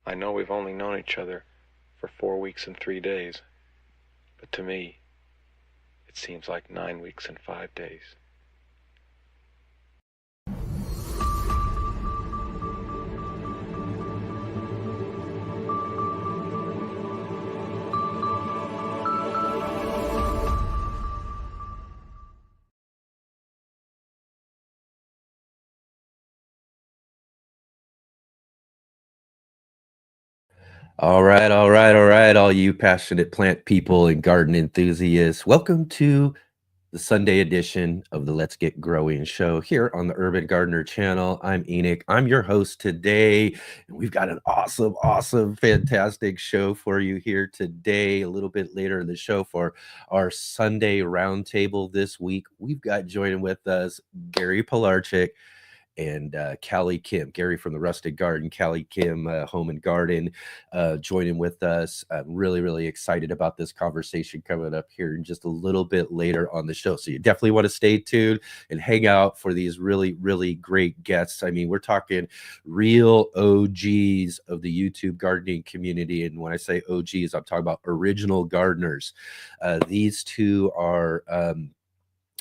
I know we've only known each other for 4 weeks and 3 days, but to me, it seems like 9 weeks and 5 days. All you passionate plant people and garden enthusiasts. Welcome to the Sunday edition of the Let's Get Growing show here on the Urban Gardener channel. I'm Enoch. I'm your host today, and we've got an awesome, fantastic show for you here today. A little bit later in the show for our Sunday Roundtable this week, we've got joining with us Gary Pilarchik and Cali Kim, Gary from the Rustic Garden, Cali Kim, Home and Garden, joining with us. I'm really excited about this conversation coming up here in just a little bit later on the show. So you definitely want to stay tuned and hang out for these really great guests. I mean, we're talking real OGs of the YouTube gardening community. And when I say OGs, I'm talking about original gardeners. These two are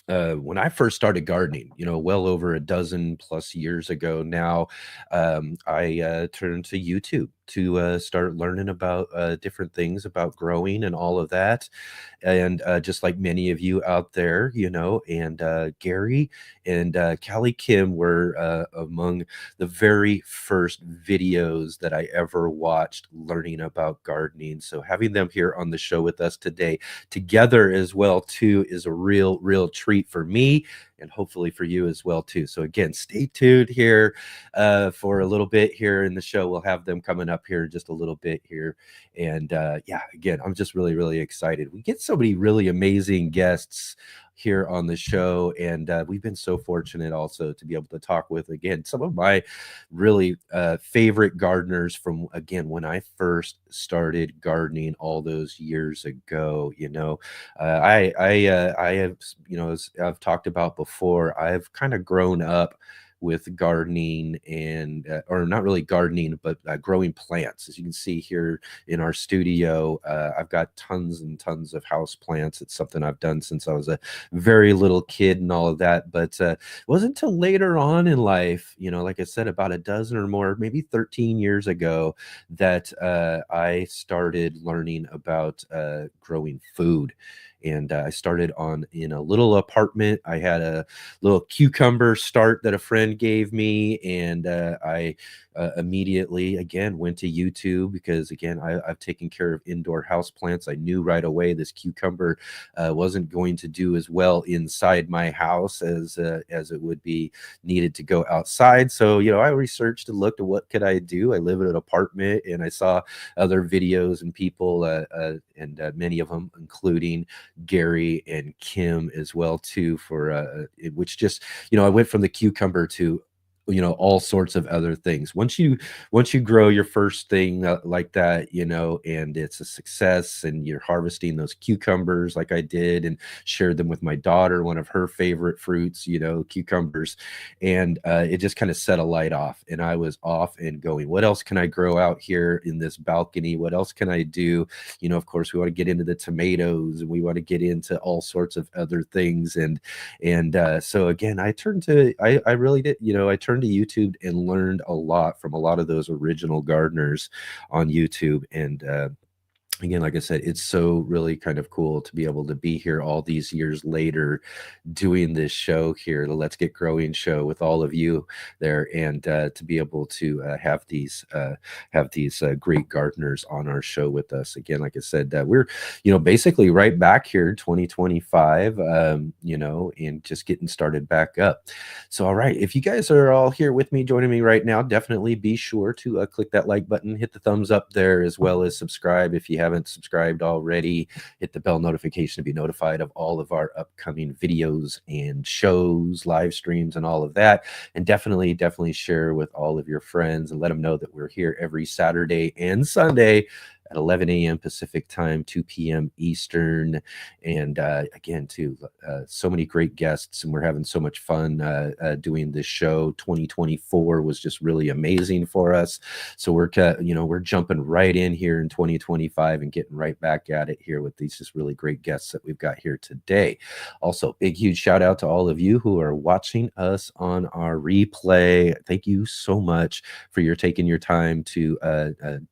when I first started gardening, well over a dozen plus years ago now, I turned to YouTube to start learning about different things about growing and all of that. And just like many of you out there, and Gary and Callie Kim were among the very first videos that I ever watched learning about gardening. So having them here on the show with us today together as well too is a real treat for me and hopefully for you as well too. So again, stay tuned here for a little bit here in the show. We'll have them coming up here just a little bit here. And yeah, again, I'm just really excited. We get so many really amazing guests here on the show, and we've been so fortunate also to be able to talk with, again, some of my really favorite gardeners from, again, when I first started gardening all those years ago. I have, as I've talked about before, I've kind of grown up with gardening and or not really gardening, but growing plants. As you can see here in our studio, I've got tons and tons of house plants. It's something I've done since I was a very little kid and all of that. But it wasn't until later on in life, like I said, about a dozen or more, maybe 13 years ago, that I started learning about growing food. And I started in a little apartment. I had a little cucumber start that a friend gave me, and I immediately again went to YouTube because again I've taken care of indoor house plants. I knew right away this cucumber wasn't going to do as well inside my house as it would be needed to go outside. So I researched and looked at what could I do. I live in an apartment, and I saw other videos and people, and many of them, including Gary and Kim as well too, for which just I went from the cucumber to all sorts of other things. Once you grow your first thing like that, and it's a success, and you're harvesting those cucumbers like I did and shared them with my daughter, one of her favorite fruits, cucumbers, and it just kind of set a light off, and I was off and going, what else can I grow out here in this balcony? What else can I do? Of course, we want to get into the tomatoes, and we want to get into all sorts of other things. And so again, I really did, I turned to YouTube and learned a lot from a lot of those original gardeners on YouTube. And again, like I said, it's so really kind of cool to be able to be here all these years later doing this show here, the Let's Get Growing show, with all of you there, and to be able to have these great gardeners on our show with us. Again, like I said, we're basically right back here in 2025, and just getting started back up. So all right, if you guys are all here with me, joining me right now, definitely be sure to click that like button, hit the thumbs up there, as well as subscribe if you haven't subscribed already. Hit the bell notification to be notified of all of our upcoming videos and shows, live streams, and all of that. And definitely share with all of your friends and let them know that we're here every Saturday and Sunday at 11 a.m. Pacific time, 2 p.m. Eastern. And again, too, so many great guests, and we're having so much fun doing this show. 2024 was just really amazing for us. So we're jumping right in here in 2025 and getting right back at it here with these just really great guests that we've got here today. Also, big, huge shout out to all of you who are watching us on our replay. Thank you so much for taking your time to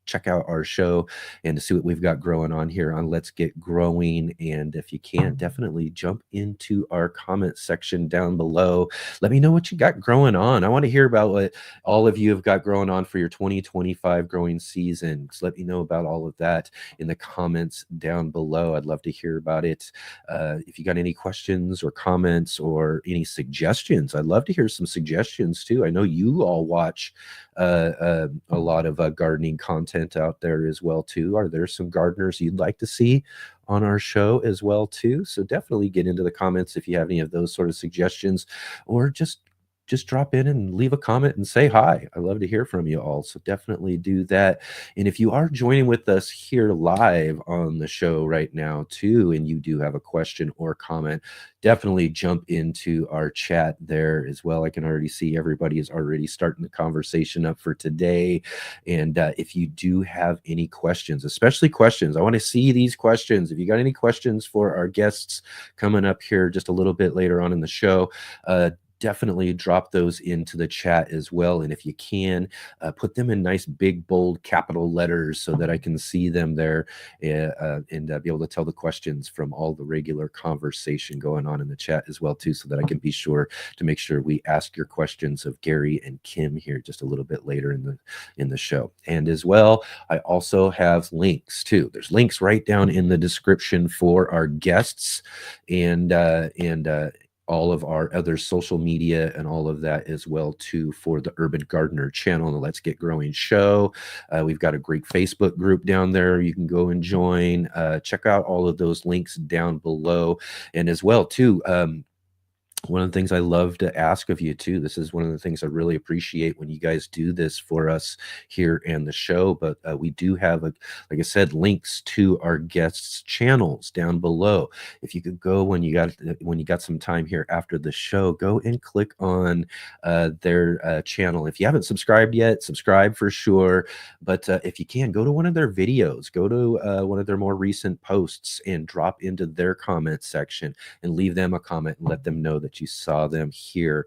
check out our show and to see what we've got growing on here on Let's Get Growing. And if you can, definitely jump into our comment section down below. Let me know what you got growing on. I want to hear about what all of you have got growing on for your 2025 growing season. So let me know about all of that in the comments down below. I'd love to hear about it. If you got any questions or comments or any suggestions, I'd love to hear some suggestions too. I know you all watch a lot of gardening content out there as well too. Are there some gardeners you'd like to see on our show as well too? So definitely get into the comments if you have any of those sort of suggestions, or just drop in and leave a comment and say hi. I love to hear from you all. So definitely do that. And if you are joining with us here live on the show right now too, and you do have a question or comment, definitely jump into our chat there as well. I can already see everybody is already starting the conversation up for today. And if you do have any questions, especially questions, I want to see these questions. If you got any questions for our guests coming up here just a little bit later on in the show, definitely drop those into the chat as well. And if you can, put them in nice, big, bold capital letters so that I can see them there and be able to tell the questions from all the regular conversation going on in the chat as well, too, so that I can be sure to make sure we ask your questions of Gary and Kim here just a little bit later in the show. And as well, I also have links, too. There's links right down in the description for our guests and all of our other social media and all of that as well too for the Urban Gardener channel and the Let's Get Growing show. We've got a great Facebook group down there you can go and join. Check out all of those links down below. And as well too, one of the things I love to ask of you too, this is one of the things I really appreciate when you guys do this for us here and the show, but we do have, like I said, links to our guests' channels down below. If you could go when you got some time here after the show, go and click on their channel. If you haven't subscribed yet, subscribe for sure. But if you can, go to one of their videos, go to one of their more recent posts and drop into their comment section and leave them a comment and let them know that you saw them here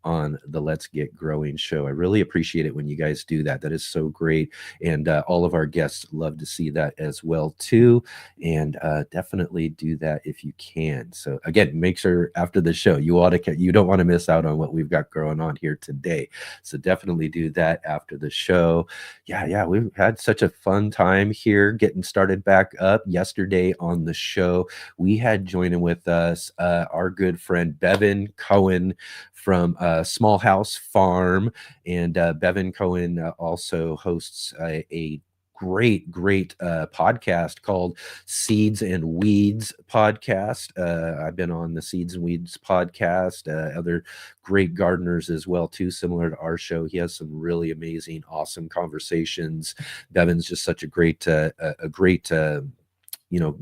on the Let's Get Growing show. I really appreciate it when you guys do that. That is so great. And all of our guests love to see that as well too. And definitely do that if you can. So again, make sure after the show, you don't want to miss out on what we've got going on here today. So definitely do that after the show. Yeah, we've had such a fun time here getting started back up. Yesterday on the show, we had joining with us our good friend Bevan Cohen from Small House Farm. And Bevan Cohen also hosts a great podcast called Seeds and Weeds podcast. I've been on the Seeds and Weeds podcast, other great gardeners as well too, similar to our show. He has some really amazing, awesome conversations. Bevan's just such a great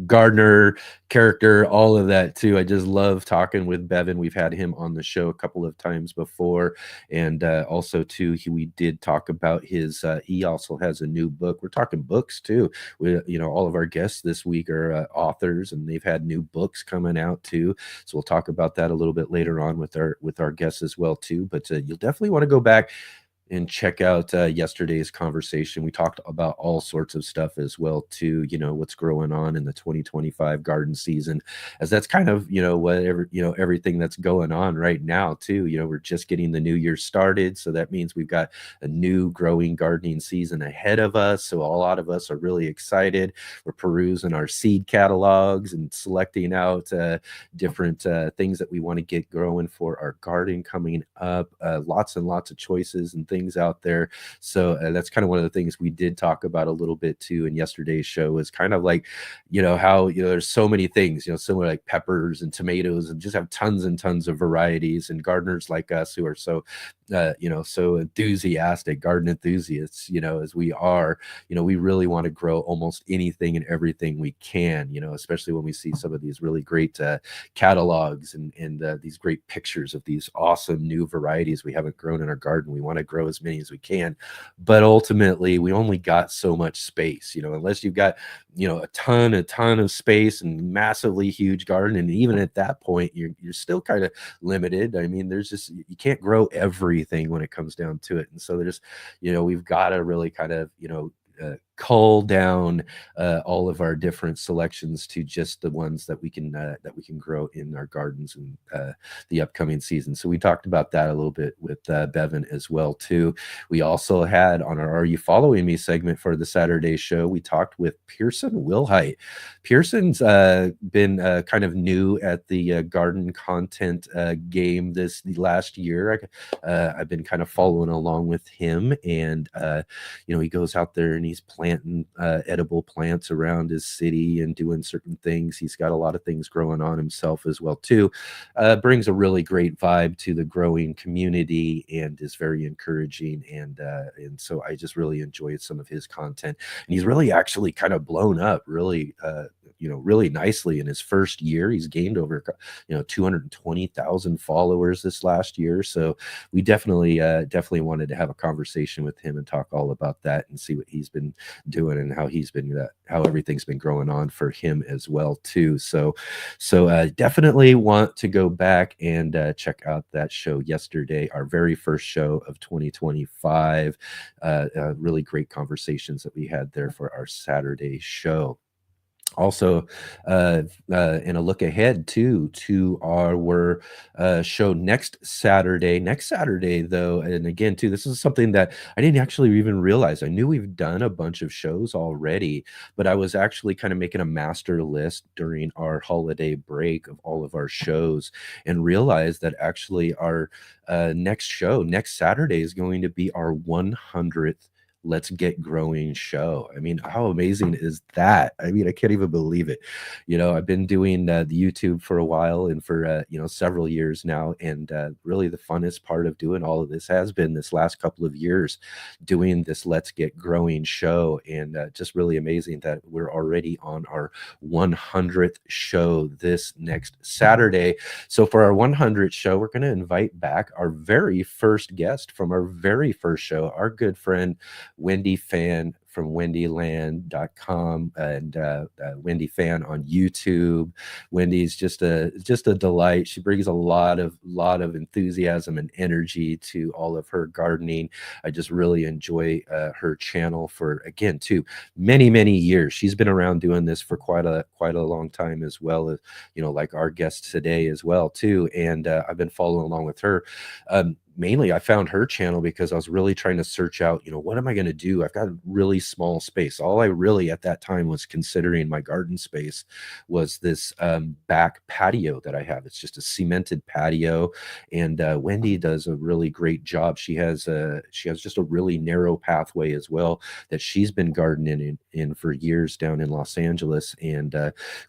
gardener character, all of that too. I just love talking with Bevan. We've had him on the show a couple of times before. And also too, we did talk about he also has a new book. We're talking books too. All of our guests this week are authors, and they've had new books coming out too. So we'll talk about that a little bit later on with our guests as well too. But you'll definitely want to go back and check out yesterday's conversation. We talked about all sorts of stuff as well too, what's growing on in the 2025 garden season, as that's kind of, everything that's going on right now too. We're just getting the new year started. So that means we've got a new growing gardening season ahead of us. So a lot of us are really excited. We're perusing our seed catalogs and selecting out different things that we want to get growing for our garden coming up. Lots and lots of choices and things things out there. So that's kind of one of the things we did talk about a little bit too in yesterday's show, is kind of like, how, there's so many things, similar like peppers and tomatoes, and just have tons and tons of varieties. And gardeners like us who are so, so enthusiastic, garden enthusiasts, as we are, we really want to grow almost anything and everything we can, especially when we see some of these really great catalogs and these great pictures of these awesome new varieties we haven't grown in our garden. We want to grow as many as we can, but ultimately we only got so much space, unless you've got, a ton of space and massively huge garden. And even at that point, you're still kind of limited. I mean, there's just, you can't grow everything when it comes down to it. And so there's, we've got to really kind of, cull down all of our different selections to just the ones that we can grow in our gardens in the upcoming season. So we talked about that a little bit with Bevan as well too. We also had on our "Are You Following Me" segment for the Saturday show, we talked with Pearson Wilhite. Pearson's been kind of new at the garden content game the last year. I've been kind of following along with him, and he goes out there and he's planting edible plants around his city and doing certain things. He's got a lot of things growing on himself as well too. Brings a really great vibe to the growing community and is very encouraging. And so I just really enjoyed some of his content. And he's really actually kind of blown up really really nicely in his first year. He's gained over 220,000 followers this last year. So we definitely wanted to have a conversation with him and talk all about that and see what he's been doing and how he's been how everything's been growing on for him as well too. So definitely want to go back and check out that show yesterday, our very first show of 2025. Really great conversations that we had there for our Saturday show. Also, and a look ahead to our show next Saturday. Next Saturday, though, and again, too, this is something that I didn't actually even realize. I knew we've done a bunch of shows already, but I was actually kind of making a master list during our holiday break of all of our shows, and realized that actually our next show, next Saturday, is going to be our 100th Let's Get Growing show. I mean, how amazing is that? I mean, I can't even believe it. I've been doing the YouTube for a while and for, several years now. And really the funnest part of doing all of this has been this last couple of years doing this Let's Get Growing show. And just really amazing that we're already on our 100th show this next Saturday. So for our 100th show, we're going to invite back our very first guest from our very first show, our good friend, Wendy Fan from wendyland.com and Wendy Fan on YouTube. Wendy's just a delight. She brings a lot of enthusiasm and energy to all of her gardening. I just really enjoy her channel for, again, too, many years. She's been around doing this for quite a long time, as well as, like our guest today as well too. And I've been following along with her. Mainly I found her channel because I was really trying to search out, what am I going to do? I've got a really small space. All I really at that time was considering my garden space was this back patio that I have. It's just a cemented patio, and Wendy does a really great job. She has just a really narrow pathway as well that she's been gardening in for years down in Los Angeles, and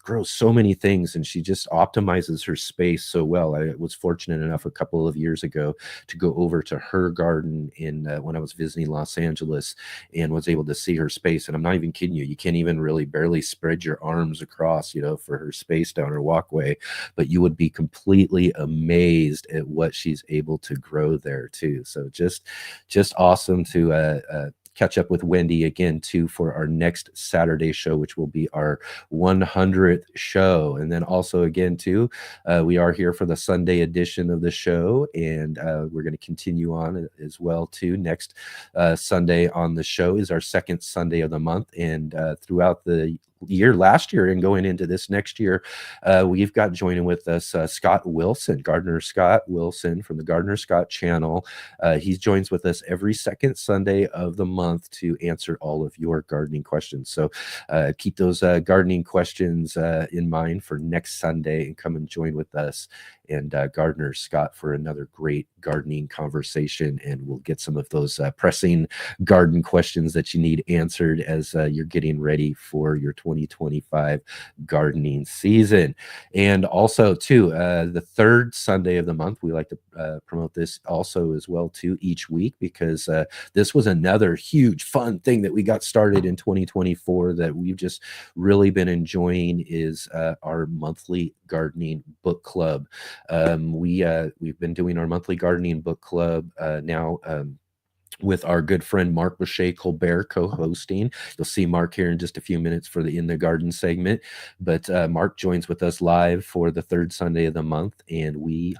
grows so many things, and she just optimizes her space so well. I was fortunate enough a couple of years ago to go over to her garden in when I was visiting Los Angeles, and was able to see her space. And I'm not even kidding you. You can't even really barely spread your arms across, for her space down her walkway, but you would be completely amazed at what she's able to grow there too. So just awesome to catch up with Wendy again too for our next Saturday show, which will be our 100th show. And then also again too, we are here for the Sunday edition of the show, and we're going to continue on as well too. Next Sunday on the show is our second Sunday of the month, and throughout the year last year and going into this next year, we've got joining with us Scott Wilson, Gardner Scott Wilson from the Gardner Scott channel. He joins with us every second Sunday of the month to answer all of your gardening questions. So keep those gardening questions in mind for next Sunday and come and join with us and Gardner Scott for another great gardening conversation. And we'll get some of those pressing garden questions that you need answered as you're getting ready for your 2025 gardening season. And also, too, the third Sunday of the month, we like to promote this also as well, too, each week, because this was another huge fun thing that we got started in 2024 that we've just really been enjoying is our monthly gardening book club. We've been doing our monthly gardening book club now. With our good friend Mark Boucher Colbert co-hosting. You'll see Mark here in just a few minutes for the In the Garden segment. But Mark joins with us live for the third Sunday of the month, and we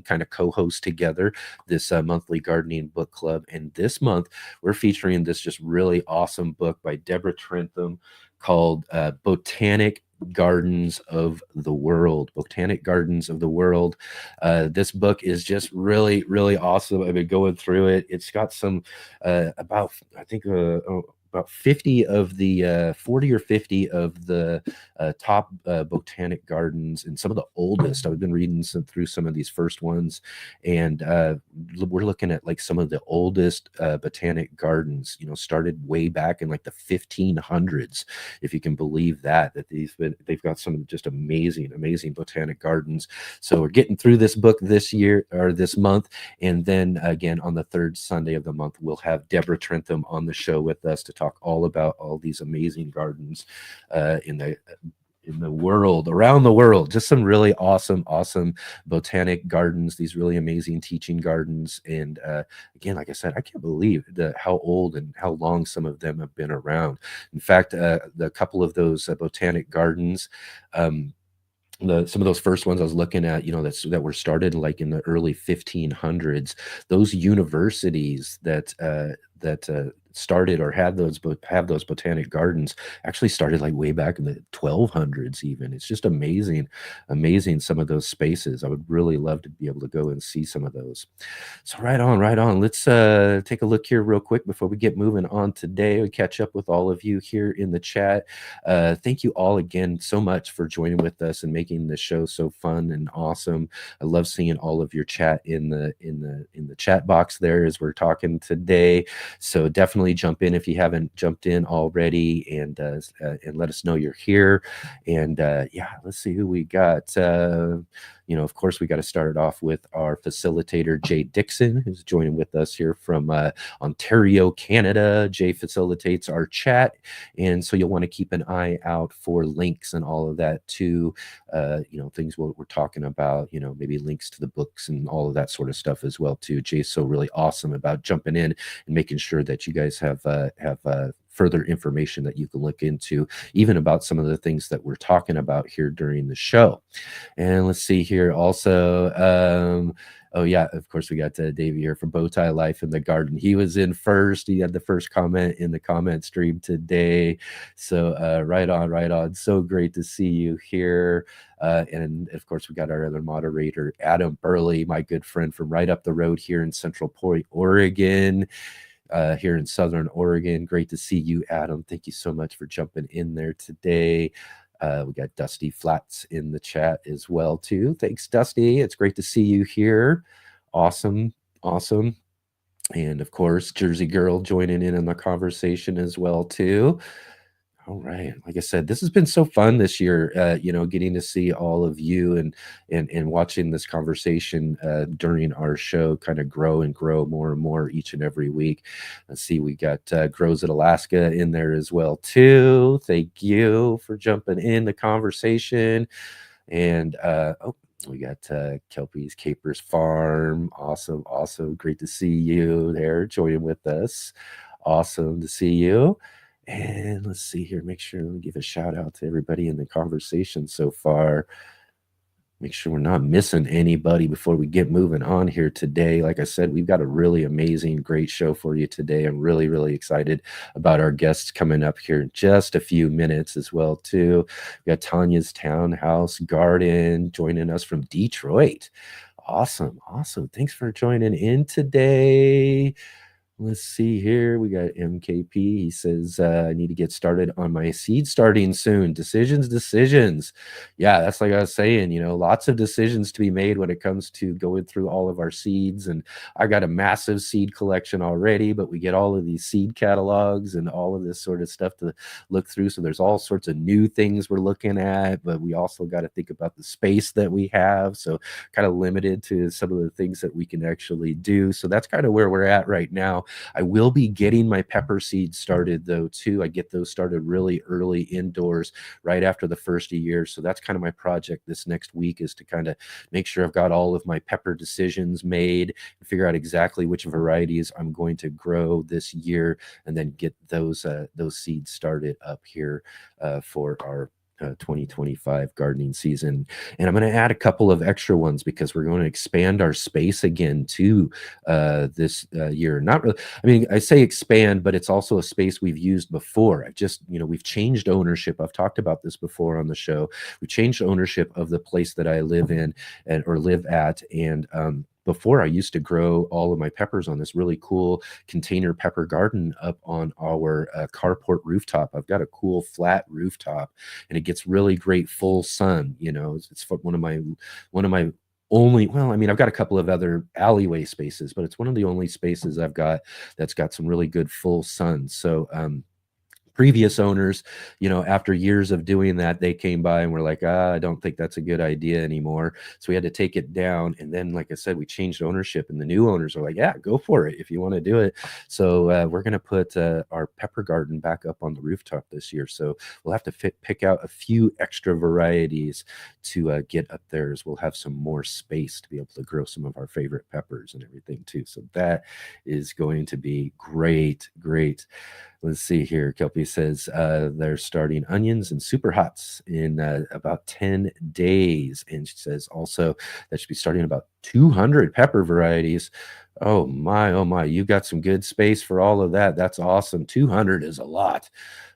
kind of co-host together this monthly gardening book club. And this month we're featuring this just really awesome book by Deborah Trentham called Botanic Gardens of the World. Botanic Gardens of the World. This book is just really, really awesome. I've been going through it. It's got some about, I think, about 50 of the 40 or 50 of the top botanic gardens and some of the oldest. I've been reading through some of these first ones, and we're looking at like some of the oldest botanic gardens, started way back in like the 1500s, if you can believe that they've got some just amazing botanic gardens. So we're getting through this book this year or this month, and then again on the third Sunday of the month we'll have Deborah Trentham on the show with us to talk all about all these amazing gardens in the world, around the world. Just some really awesome botanic gardens, these really amazing teaching gardens. And again, like I said, I can't believe how old and how long some of them have been around. In fact, the couple of those botanic gardens, some of those first ones I was looking at, that were started like in the early 1500s. Those universities that started or have those botanic gardens actually started like way back in the 1200s even. It's just amazing some of those spaces. I would really love to be able to go and see some of those. So right on. Let's take a look here real quick before we get moving on today. We catch up with all of you here in the chat. Thank you all again so much for joining with us and making the show so fun and awesome. I love seeing all of your chat in the chat box there as we're talking today. So definitely jump in if you haven't jumped in already, and let us know you're here. And let's see who we got. Of course, we got to start it off with our facilitator, Jay Dixon, who's joining with us here from Ontario, Canada. Jay facilitates our chat, and so you'll want to keep an eye out for links and all of that too. Things we're talking about, maybe links to the books and all of that sort of stuff as well too. Jay's so really awesome about jumping in and making sure that you guys have further information that you can look into, even about some of the things that we're talking about here during the show. And let's see here also. Oh yeah, of course we got Davey here from Bowtie Life in the Garden. He was in first. He had the first comment in the comment stream today. So right on. So great to see you here. And of course we got our other moderator, Adam Burley, my good friend from right up the road here in Central Point, Oregon. Here in Southern Oregon. Great to see you, Adam. Thank you so much for jumping in there today. We got Dusty Flats in the chat as well too. Thanks, Dusty. It's great to see you here. Awesome. And of course, Jersey Girl joining in on the conversation as well too. All right. Like I said, this has been so fun this year, getting to see all of you and watching this conversation during our show kind of grow and grow more and more each and every week. Let's see, we got Grows at Alaska in there as well, too. Thank you for jumping in the conversation. And, we got Kelpie's Capers Farm. Awesome. Great to see you there joining with us. Awesome to see you. And let's see here, make sure we give a shout out to everybody in the conversation so far. make sure we're not missing anybody before we get moving on here today. Like I said, we've got a really amazing, great show for you today. I'm really, really excited about our guests coming up here in just a few minutes as well, too. We got Tanya's Townhouse Garden joining us from Detroit. Awesome. Thanks for joining in today. Let's see here. We got MKP. He says, I need to get started on my seed starting soon. Decisions. Yeah, that's like I was saying, lots of decisions to be made when it comes to going through all of our seeds. And I got a massive seed collection already, but we get all of these seed catalogs and all of this sort of stuff to look through. So there's all sorts of new things we're looking at, but we also got to think about the space that we have. So kind of limited to some of the things that we can actually do. So that's kind of where we're at right now. I will be getting my pepper seeds started though too. I get those started really early indoors right after the first year. So that's kind of my project this next week, is to kind of make sure I've got all of my pepper decisions made and figure out exactly which varieties I'm going to grow this year, and then get those seeds started up here for our 2025 gardening season. And I'm going to add a couple of extra ones because we're going to expand our space again too this year. Not really, I mean, I say expand, but it's also a space we've used before. We've changed ownership. I've talked about this before on the show. We changed ownership of the place that I live in or live at. And before, I used to grow all of my peppers on this really cool container pepper garden up on our carport rooftop. I've got a cool flat rooftop, and it gets really great full sun. It's one of my only, well, I mean, I've got a couple of other alleyway spaces, but it's one of the only spaces I've got that's got some really good full sun. So previous owners, after years of doing that, they came by and were like, I don't think that's a good idea anymore. So we had to take it down. And then, like I said, we changed ownership, and the new owners are like, yeah, go for it if you want to do it. So we're going to put our pepper garden back up on the rooftop this year. So we'll have to pick out a few extra varieties to get up there, as we'll have some more space to be able to grow some of our favorite peppers and everything too. So that is going to be great. Let's see here. Kelpie says they're starting onions and super hots in about 10 days. And she says also that should be starting about 200 pepper varieties. Oh my. You've got some good space for all of that. That's awesome. 200 is a lot.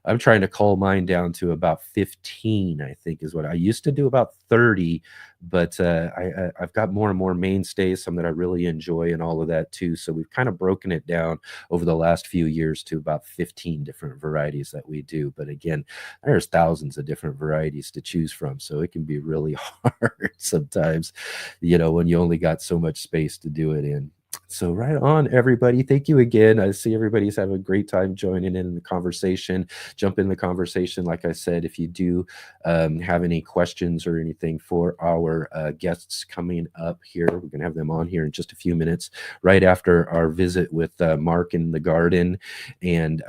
I'm trying to cull mine down to about 15, I think is what I used to do, about 30. But I've got more and more mainstays, some that I really enjoy and all of that too. So we've kind of broken it down over the last few years to about 15 different varieties that we do. But again, there's thousands of different varieties to choose from. So it can be really hard sometimes, when you only got so much space to do it in. So right on, everybody. Thank you again. I see everybody's having a great time joining in the conversation. Jump in the conversation. Like I said, if you do have any questions or anything for our guests coming up here, we're going to have them on here in just a few minutes, right after our visit with Mark in the garden. And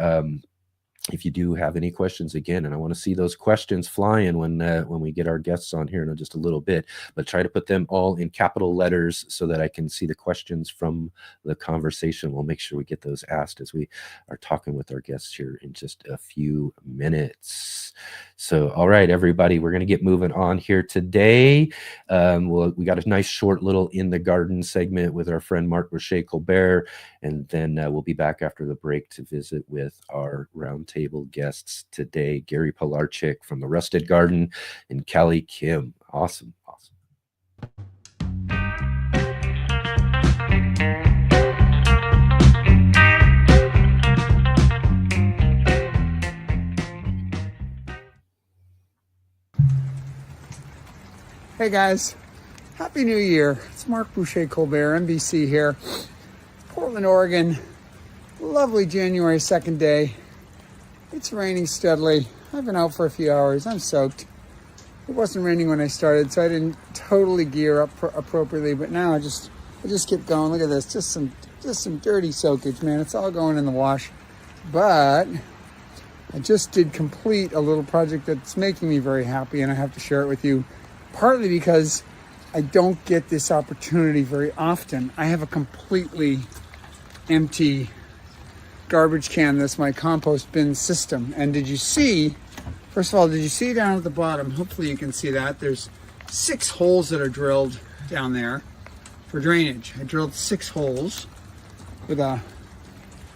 if you do have any questions, again, and I want to see those questions flying when we get our guests on here in just a little bit, but try to put them all in capital letters so that I can see the questions from the conversation. We'll make sure we get those asked as we are talking with our guests here in just a few minutes. So, all right, everybody, we're going to get moving on here today. We got a nice short little in the garden segment with our friend Mark Colbert, and then we'll be back after the break to visit with our roundtable guests today, Gary Pilarchik from the Rusted Garden and Cali Kim. Awesome. Hey guys, Happy New Year. It's Mark Colbert, NBC here. Portland, Oregon. Lovely January 2nd day. It's raining steadily. I've been out for a few hours. I'm soaked. It wasn't raining when I started, so I didn't totally gear up appropriately, but now I just keep going. Look at this. Just some dirty soakage, man. It's all going in the wash. But I just did complete a little project that's making me very happy, and I have to share it with you. Partly because I don't get this opportunity very often. I have a completely empty garbage can that's my compost bin system. And first of all, did you see down at the bottom? Hopefully you can see that. There's 6 holes that are drilled down there for drainage. I drilled 6 holes with what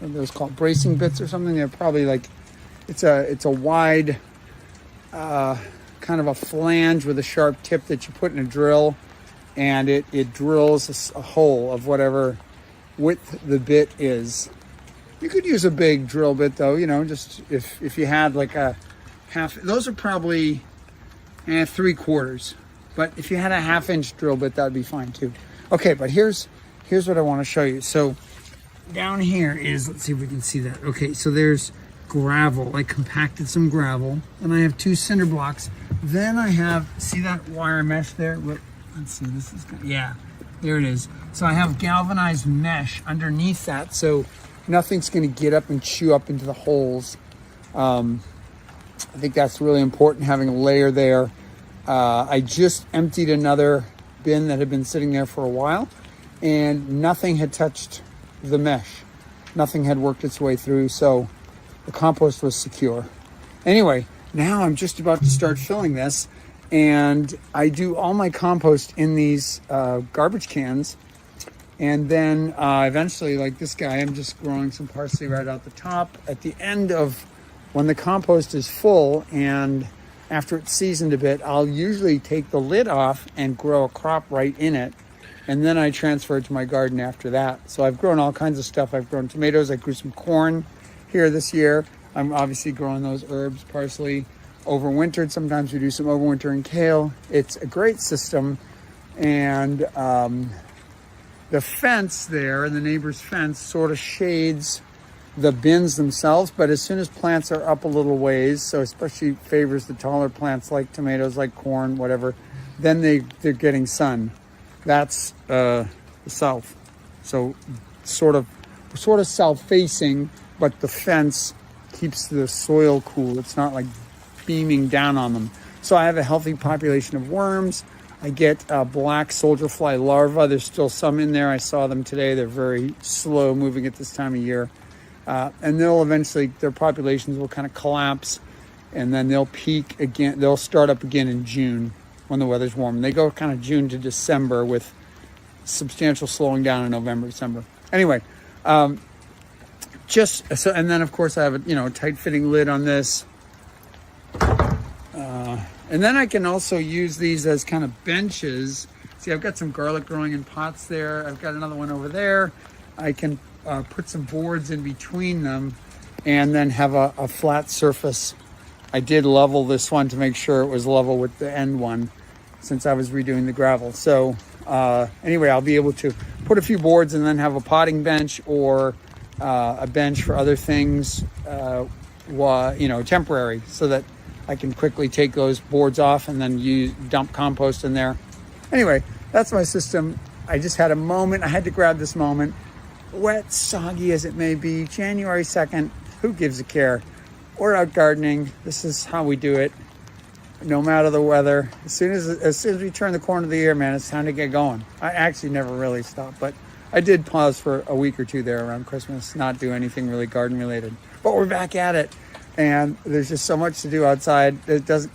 are those called, bracing bits or something. They're probably like, it's a wide kind of a flange with a sharp tip that you put in a drill, and it drills a hole of whatever width the bit is. You could use a big drill bit though, you know, just if you had like a half, those are probably 3/4. But if you had a 1/2-inch drill bit, that'd be fine too. Okay, but here's what I want to show you. So down here is, let's see if we can see that. Okay, so there's gravel. I compacted some gravel, and I have 2 cinder blocks. Then I have, see that wire mesh there? Let's see, this is good. Yeah, there it is. So I have galvanized mesh underneath that, so nothing's going to get up and chew up into the holes. I think that's really important, having a layer there. I just emptied another bin that had been sitting there for a while, and nothing had touched the mesh. Nothing had worked its way through, so the compost was secure. Anyway, now I'm just about to start filling this, and I do all my compost in these garbage cans. And then eventually, like this guy, I'm just growing some parsley right out the top. At the end of when the compost is full and after it's seasoned a bit, I'll usually take the lid off and grow a crop right in it. And then I transfer it to my garden after that. So I've grown all kinds of stuff. I've grown tomatoes. I grew some corn here this year. I'm obviously growing those herbs, parsley, overwintered. Sometimes we do some overwintering kale. It's a great system. And the fence there, the neighbor's fence, sort of shades the bins themselves, but as soon as plants are up a little ways, so especially favors the taller plants like tomatoes, like corn, whatever, then they're getting sun. That's the south. So sort of south-facing, but the fence keeps the soil cool. It's not like beaming down on them. So I have a healthy population of worms. I get black soldier fly larvae. There's still some in there. I saw them today. They're very slow moving at this time of year. And they'll eventually, their populations will kind of collapse, and then they'll peak again. They'll start up again in June when the weather's warm. And they go kind of June to December with substantial slowing down in November, December. Anyway, just so, and then of course I have a tight fitting lid on this. And then I can also use these as kind of benches. See, I've got some garlic growing in pots there. I've got another one over there. I can put some boards in between them and then have a flat surface. I did level this one to make sure it was level with the end one since I was redoing the gravel. So anyway, I'll be able to put a few boards and then have a potting bench or a bench for other things, temporary, so that I can quickly take those boards off and then dump compost in there. Anyway, that's my system. I just had a moment. I had to grab this moment. Wet, soggy as it may be, January 2nd, who gives a care? We're out gardening. This is how we do it, no matter the weather. As soon as we turn the corner of the year, man, it's time to get going. I actually never really stop, but I did pause for a week or two there around Christmas, not do anything really garden related. But we're back at it, and there's just so much to do outside.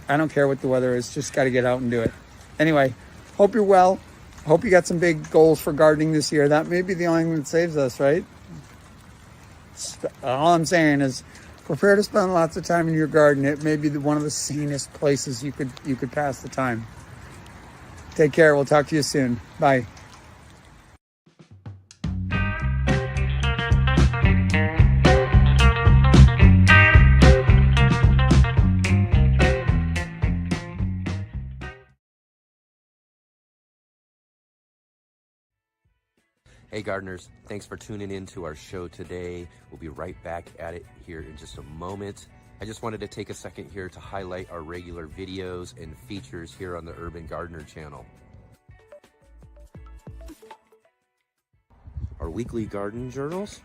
I don't care what the weather is, just got to get out and do it. Anyway, hope you're well. Hope you got some big goals for gardening this year. That may be the only thing that saves us, right? All I'm saying is prepare to spend lots of time in your garden. It may be one of the sanest places you could pass the time. Take care. We'll talk to you soon. Bye. Hey gardeners, thanks for tuning in to our show today. We'll be right back at it here in just a moment. I just wanted to take a second here to highlight our regular videos and features here on the Urban Gardener channel. Our weekly garden journals,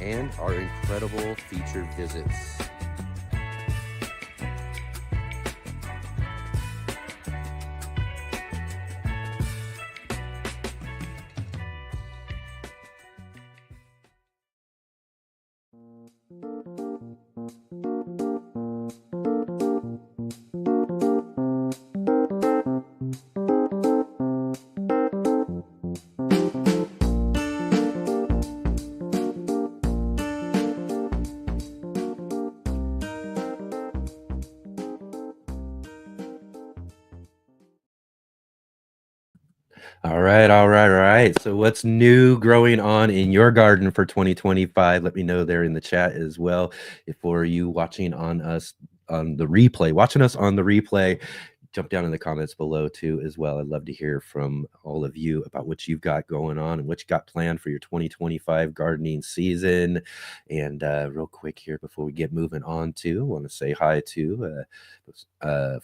and our incredible featured visits. All right, all right, all right. So what's new growing on in your garden for 2025? Let me know there in the chat as well. If for you watching on us on the replay, watching us on the replay, jump down in the comments below too as well. I'd love to hear from all of you about what you've got going on and what you got planned for your 2025 gardening season. And real quick here before we get moving on to, I want to say hi to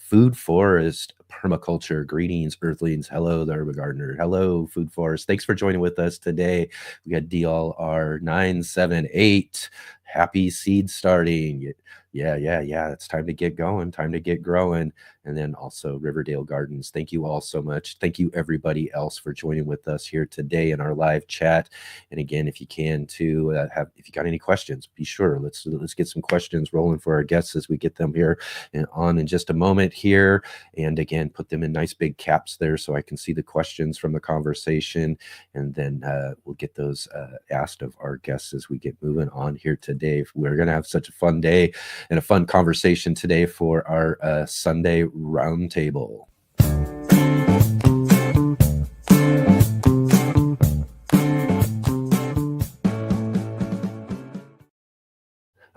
Food Forest Permaculture. Greetings, Earthlings. Hello, the Urban Gardener. Hello, Food Forest. Thanks for joining with us today. We got DLR 978. Happy seed starting. Yeah. It's time to get going, time to get growing. And then also Riverdale Gardens. Thank you all so much. Thank you everybody else for joining with us here today in our live chat. And again, if you can too, if you got any questions, be sure let's get some questions rolling for our guests as we get them here and on in just a moment here. And again, put them in nice big caps there so I can see the questions from the conversation. And then we'll get those asked of our guests as we get moving on here today. We're going to have such a fun day and a fun conversation today for our Sunday Roundtable.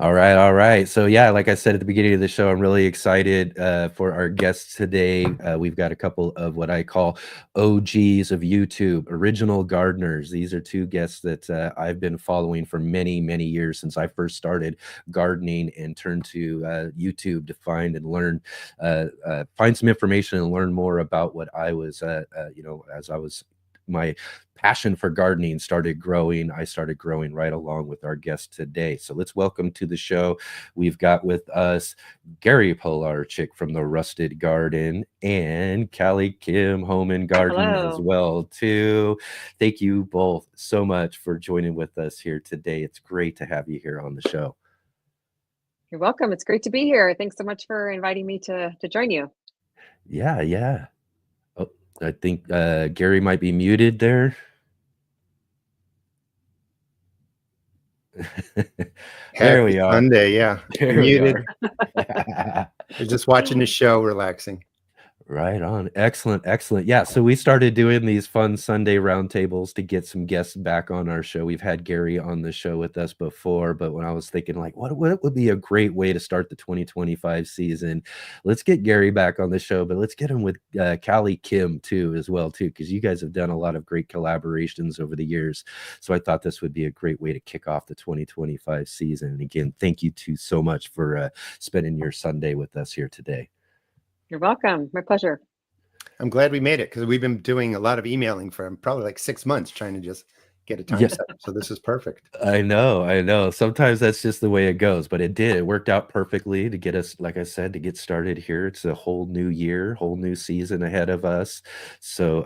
All right. So yeah, like I said at the beginning of the show, I'm really excited for our guests today. We've got a couple of what I call OGs of YouTube, original gardeners. These are two guests that I've been following for many, many years since I first started gardening and turned to YouTube to find and learn, find some information and learn more about what I was, as I was my passion for gardening started growing. I started growing right along with our guest today. So let's welcome to the show. We've got with us Gary Pilarchik from the Rusted Garden and Cali Kim Home and Garden as well too. Thank you both so much for joining with us here today. It's great to have you here on the show. You're welcome. It's great to be here. Thanks so much for inviting me to join you. Yeah. Oh, I think Gary might be muted there. There we are. Sunday, yeah. There we are. You're just watching the show, relaxing. Right on. Excellent. Yeah. So we started doing these fun Sunday roundtables to get some guests back on our show. We've had Gary on the show with us before, but when I was thinking like, what would be a great way to start the 2025 season? Let's get Gary back on the show, but let's get him with Cali Kim too, as well too, because you guys have done a lot of great collaborations over the years. So I thought this would be a great way to kick off the 2025 season. And again, thank you two so much for spending your Sunday with us here today. You're welcome. My pleasure. I'm glad we made it because we've been doing a lot of emailing for probably like 6 months trying to just get a time set up. So this is perfect. I know. Sometimes that's just the way it goes, but it did. It worked out perfectly to get us, like I said, to get started here. It's a whole new year, whole new season ahead of us. So,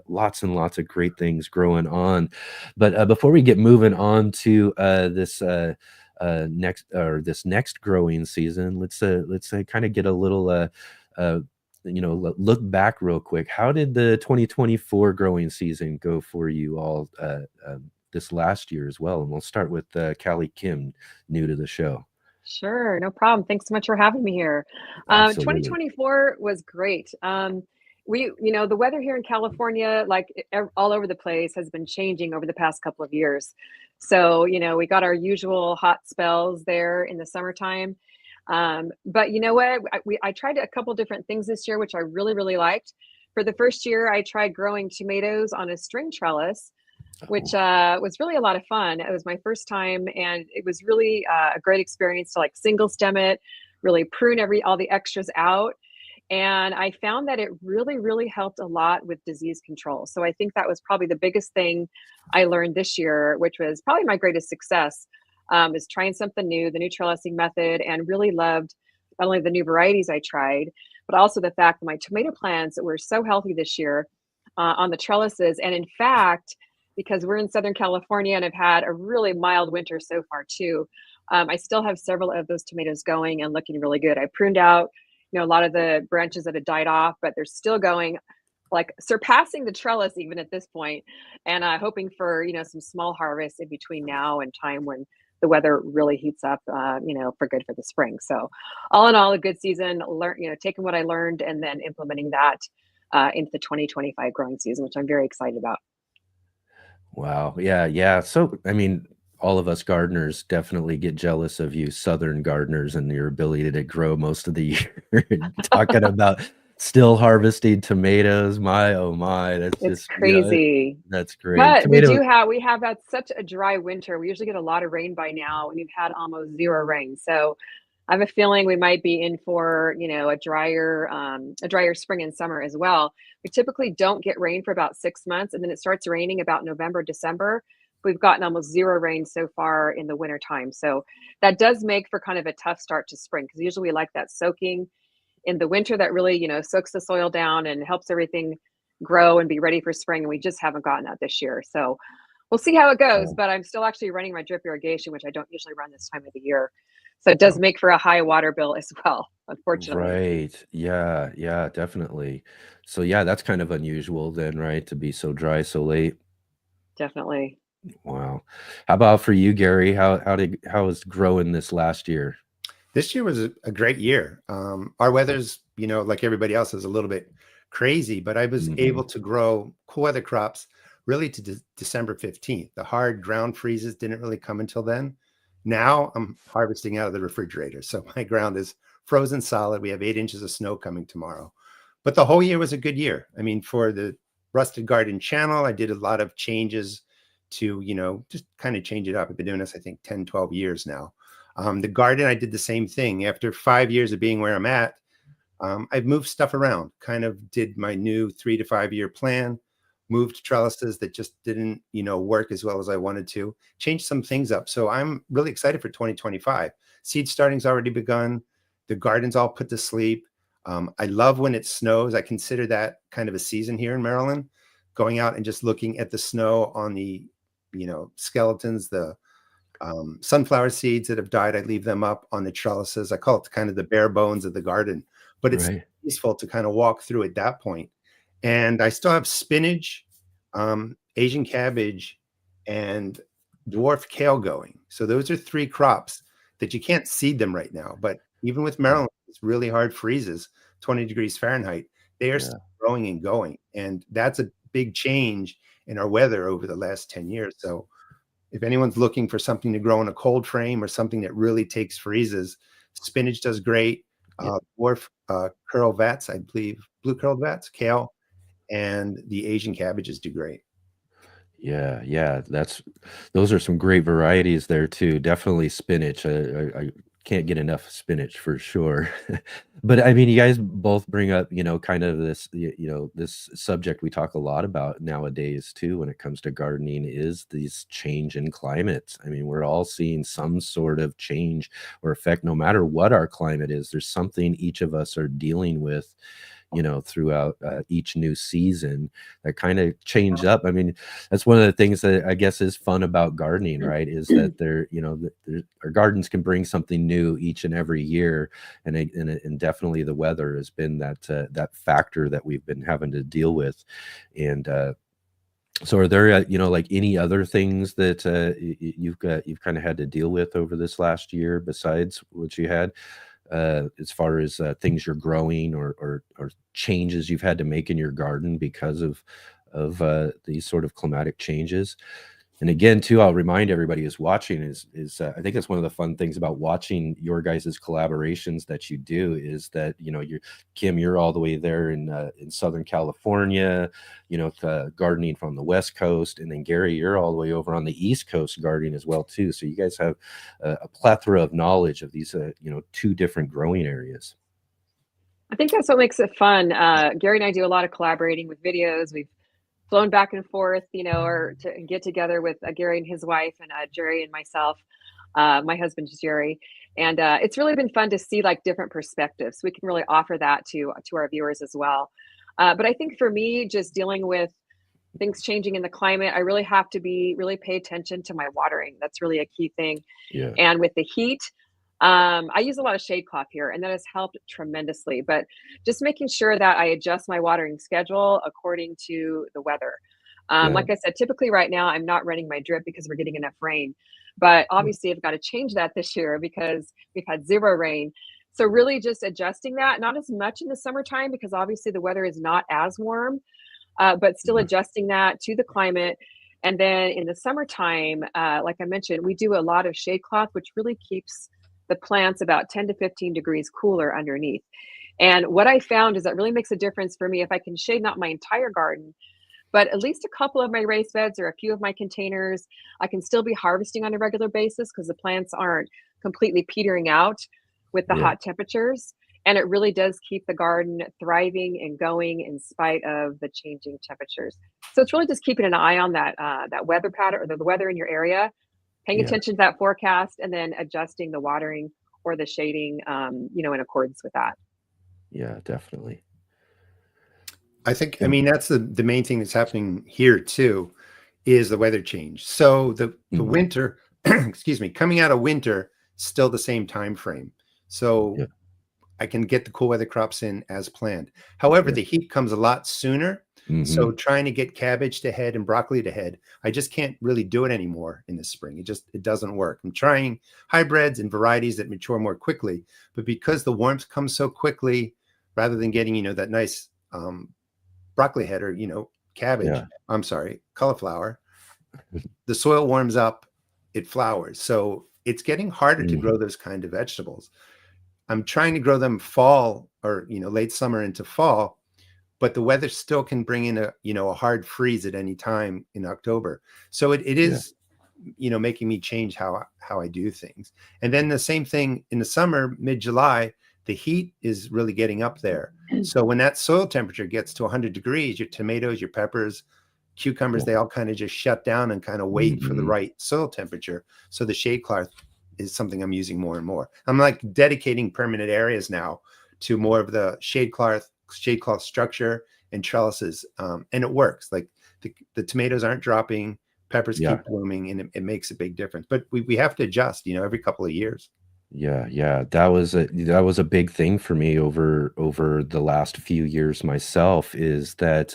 lots and lots of great things growing on. But before we get moving on to this next growing season, let's kind of get a little look back real quick. How did the 2024 growing season go for you all this last year as well? And we'll start with Cali Kim, new to the show. Sure, no problem. Thanks so much for having me here. 2024 was great. The weather here in California, like all over the place, has been changing over the past couple of years. So, we got our usual hot spells there in the summertime. But you know what? I tried a couple different things this year, which I really, really liked. For the first year, I tried growing tomatoes on a string trellis, which was really a lot of fun. It was my first time, and it was really a great experience to like single stem it, really prune all the extras out. And I found that it really, really helped a lot with disease control. So I think that was probably the biggest thing I learned this year, which was probably my greatest success, is trying something new, the new trellising method, and really loved not only the new varieties I tried, but also the fact that my tomato plants were so healthy this year on the trellises. And in fact, because we're in Southern California and have had a really mild winter so far too, I still have several of those tomatoes going and looking really good. I pruned out a lot of the branches that had died off, but they're still going, like surpassing the trellis even at this point, and hoping for some small harvests in between now and time when the weather really heats up, for good for the spring. So all in all, a good season. Taking what I learned and then implementing that into the 2025 growing season, which I'm very excited about. Wow. Yeah. Yeah. So, I mean, all of us gardeners definitely get jealous of you southern gardeners and your ability to grow most of the year. Talking about still harvesting tomatoes. My, oh my, that's It's just, you know, crazy. that's great. But Tomato. we have had such a dry winter. We usually get a lot of rain by now, and we've had almost zero rain. So I have a feeling we might be in for, a drier spring and summer as well. We typically don't get rain for about 6 months, and then it starts raining about November, December. We've gotten almost zero rain so far in the winter time. So that does make for kind of a tough start to spring, because usually we like that soaking in the winter that really, soaks the soil down and helps everything grow and be ready for spring. And we just haven't gotten that this year. So we'll see how it goes. But I'm still actually running my drip irrigation, which I don't usually run this time of the year. So it does make for a high water bill as well, unfortunately. Right. Yeah. Yeah, definitely. So yeah, that's kind of unusual then, right? To be so dry so late. Definitely. Wow. How about for you, Gary? How was growing this last year? This year was a great year. Our weather's, like everybody else, is a little bit crazy, but I was able to grow cool weather crops really to December 15th. The hard ground freezes didn't really come until then. Now I'm harvesting out of the refrigerator. So my ground is frozen solid. We have 8 inches of snow coming tomorrow. But the whole year was a good year. I mean, for the Rusted Garden channel, I did a lot of changes to, just kind of change it up. I've been doing this, I think, 10, 12 years now. The garden, I did the same thing. After 5 years of being where I'm at, I've moved stuff around, kind of did my new 3 to 5 year plan, moved trellises that just didn't, work as well as I wanted to, changed some things up. So I'm really excited for 2025. Seed starting's already begun. The garden's all put to sleep. I love when it snows. I consider that kind of a season here in Maryland, going out and just looking at the snow on the, skeletons, the sunflower seeds that have died. I leave them up on the trellises. I call it kind of the bare bones of the garden, but it's peaceful to kind of walk through at that point. And I still have spinach, Asian cabbage, and dwarf kale going. So those are 3 crops that you can't seed them right now. But even with Maryland, it's really hard freezes, 20 degrees Fahrenheit. They are still growing and going. And that's a big change in our weather over the last 10 years. So if anyone's looking for something to grow in a cold frame or something that really takes freezes, spinach does great. Dwarf curl vats, I believe, blue curled vats, kale, and the Asian cabbages do great. Yeah, yeah, those are some great varieties there too. Definitely spinach. I can't get enough spinach for sure. But I mean, you guys both bring up, kind of this, this subject we talk a lot about nowadays too, when it comes to gardening, is this change in climates. I mean, we're all seeing some sort of change or effect, no matter what our climate is. There's something each of us are dealing with, throughout each new season that kind of change up. I mean, that's one of the things that I guess is fun about gardening, right? Is that our gardens can bring something new each and every year, and definitely the weather has been that factor that we've been having to deal with. And so are there like any other things that you've kind of had to deal with over this last year besides what you had? As far as things you're growing or changes you've had to make in your garden because of these sort of climatic changes. And again, too, I'll remind everybody who's watching is I think that's one of the fun things about watching your guys' collaborations that you do is that, Kim, you're all the way there in Southern California, gardening from the West Coast. And then Gary, you're all the way over on the East Coast gardening as well, too. So you guys have a plethora of knowledge of these, 2 different growing areas. I think that's what makes it fun. Gary and I do a lot of collaborating with videos. We've flown back and forth, or to get together with Gary and his wife, and Jerry and myself. My husband's Jerry, and it's really been fun to see like different perspectives. We can really offer that to our viewers as well. But I think for me, just dealing with things changing in the climate, I really have to really pay attention to my watering. That's really a key thing. Yeah. And with the heat, I use a lot of shade cloth here, and that has helped tremendously. But just making sure that I adjust my watering schedule according to the weather. Like I said, typically right now I'm not running my drip because we're getting enough rain. But obviously I've got to change that this year because we've had zero rain. So really just adjusting that, not as much in the summertime because obviously the weather is not as warm, but still adjusting that to the climate. And then in the summertime, like I mentioned, we do a lot of shade cloth, which really keeps the plants about 10 to 15 degrees cooler underneath. And what I found is that really makes a difference for me if I can shade not my entire garden, but at least a couple of my raised beds or a few of my containers. I can still be harvesting on a regular basis because the plants aren't completely petering out with the hot temperatures. And it really does keep the garden thriving and going in spite of the changing temperatures. So it's really just keeping an eye on that that weather pattern or the weather in your area, paying attention to that forecast, and then adjusting the watering or the shading, in accordance with that. Yeah, definitely. I think, I mean, that's the main thing that's happening here too, is the weather change. So the winter, excuse me, coming out of winter, still the same time frame. So I can get the cool weather crops in as planned. However, the heat comes a lot sooner. So trying to get cabbage to head and broccoli to head, I just can't really do it anymore in the spring. It doesn't work. I'm trying hybrids and varieties that mature more quickly, but because the warmth comes so quickly, rather than getting, that nice broccoli head or, cabbage, I'm sorry, cauliflower, the soil warms up, it flowers. So it's getting harder to grow those kind of vegetables. I'm trying to grow them fall or, late summer into fall, but the weather still can bring in a hard freeze at any time in October. So it is, making me change how I do things. And then the same thing in the summer, mid-July, the heat is really getting up there. So when that soil temperature gets to 100 degrees, your tomatoes, your peppers, cucumbers, they all kind of just shut down and kind of wait for the right soil temperature. So the shade cloth is something I'm using more and more. I'm like dedicating permanent areas now to more of the shade cloth structure and trellises. And it works. Like the tomatoes aren't dropping, peppers keep blooming, and it makes a big difference. But we have to adjust, every couple of years. Yeah. That was a big thing for me over the last few years myself, is that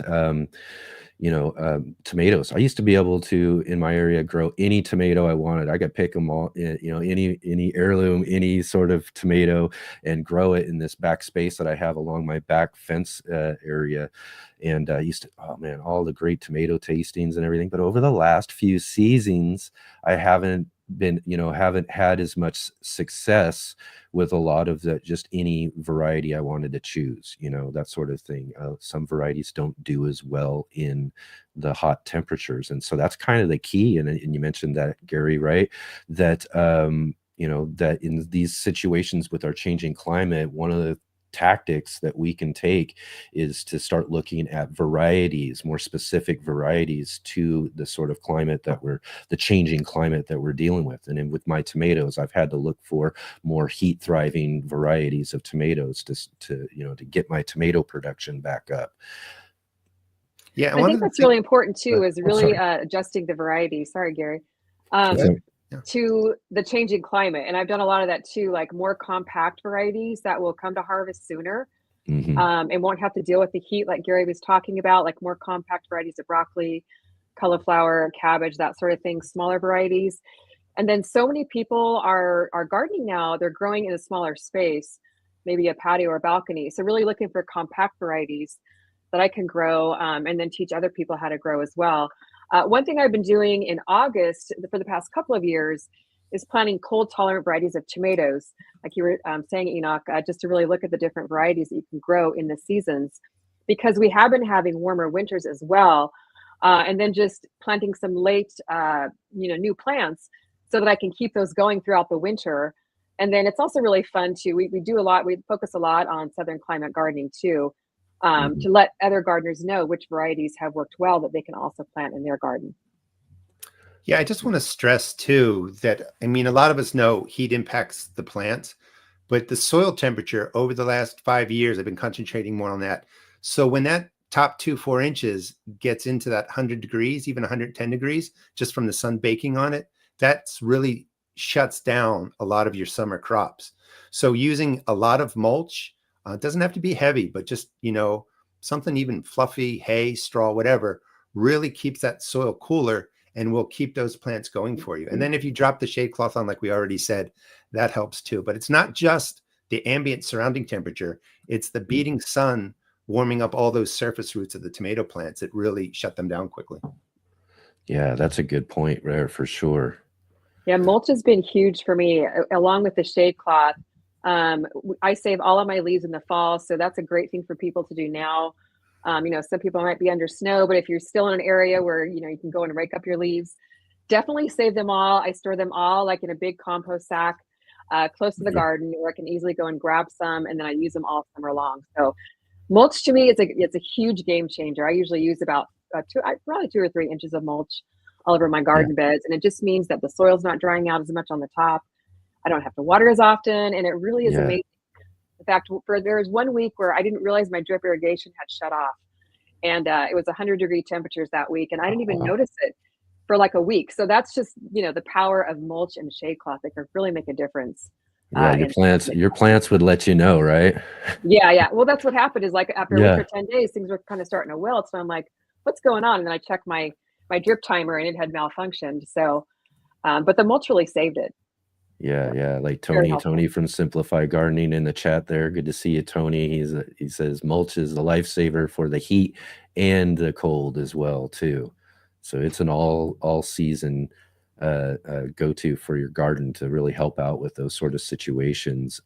tomatoes. I used to be able to, in my area, grow any tomato I wanted. I could pick them all, any heirloom, any sort of tomato, and grow it in this back space that I have along my back fence area. And I used to, all the great tomato tastings and everything. But over the last few seasons, I haven't had as much success with a lot of just any variety I wanted to choose, that sort of thing. Some varieties don't do as well in the hot temperatures. And so that's kind of the key. And you mentioned that, Gary, right? That, that in these situations with our changing climate, one of the tactics that we can take is to start looking at varieties, more specific varieties to the sort of climate the changing climate that we're dealing with. And then with my tomatoes, I've had to look for more heat thriving varieties of tomatoes to get my tomato production back up. Yeah, I think that's really important too, is really adjusting the variety. Sorry, Gary. To the changing climate. And I've done a lot of that too, like more compact varieties that will come to harvest sooner and won't have to deal with the heat like Gary was talking about, like more compact varieties of broccoli, cauliflower, cabbage, that sort of thing, smaller varieties. And then so many people are gardening now, they're growing in a smaller space, maybe a patio or balcony. So really looking for compact varieties that I can grow and then teach other people how to grow as well. One thing I've been doing in August for the past couple of years is planting cold tolerant varieties of tomatoes, like you were saying, Enoch, just to really look at the different varieties that you can grow in the seasons, because we have been having warmer winters as well. And then just planting some late, new plants so that I can keep those going throughout the winter. And then it's also really fun too. We focus a lot on Southern climate gardening too. To let other gardeners know which varieties have worked well that they can also plant in their garden. Yeah, I just want to stress too that, a lot of us know heat impacts the plants, but the soil temperature over the last 5 years, I've been concentrating more on that. So when that top 4 inches gets into that 100 degrees, even 110 degrees, just from the sun baking on it, that's really shuts down a lot of your summer crops. So using a lot of mulch, it doesn't have to be heavy, but just, something even fluffy, hay, straw, whatever, really keeps that soil cooler and will keep those plants going for you. And then if you drop the shade cloth on, like we already said, that helps too. But it's not just the ambient surrounding temperature. It's the beating sun warming up all those surface roots of the tomato plants that really shut them down quickly. Yeah, that's a good point there for sure. Yeah, mulch has been huge for me, along with the shade cloth. I save all of my leaves in the fall, so that's a great thing for people to do now. Some people might be under snow, but if you're still in an area where, you can go and rake up your leaves, definitely save them all. I store them all like in a big compost sack close to the garden, where I can easily go and grab some, and then I use them all summer long. So mulch to me, it's a huge game changer. I usually use about probably 2 or 3 inches of mulch all over my garden beds, and it just means that the soil's not drying out as much on the top. I don't have to water as often, and it really is amazing. In fact, there was 1 week where I didn't realize my drip irrigation had shut off, and it was 100-degree temperatures that week, and I didn't even notice it for like a week. So that's just the power of mulch and shade cloth that can really make a difference. Yeah, your plants would let you know, right? Yeah. Well, that's what happened. Is like after a week or 10 days, things were kind of starting to wilt. So I'm like, what's going on? And then I checked my drip timer, and it had malfunctioned. So, but the mulch really saved it. Yeah. Like Tony from Simplify Gardening in the chat there. Good to see you, Tony. He says mulch is a lifesaver for the heat and the cold as well too. So it's an all season go-to for your garden to really help out with those sort of situations.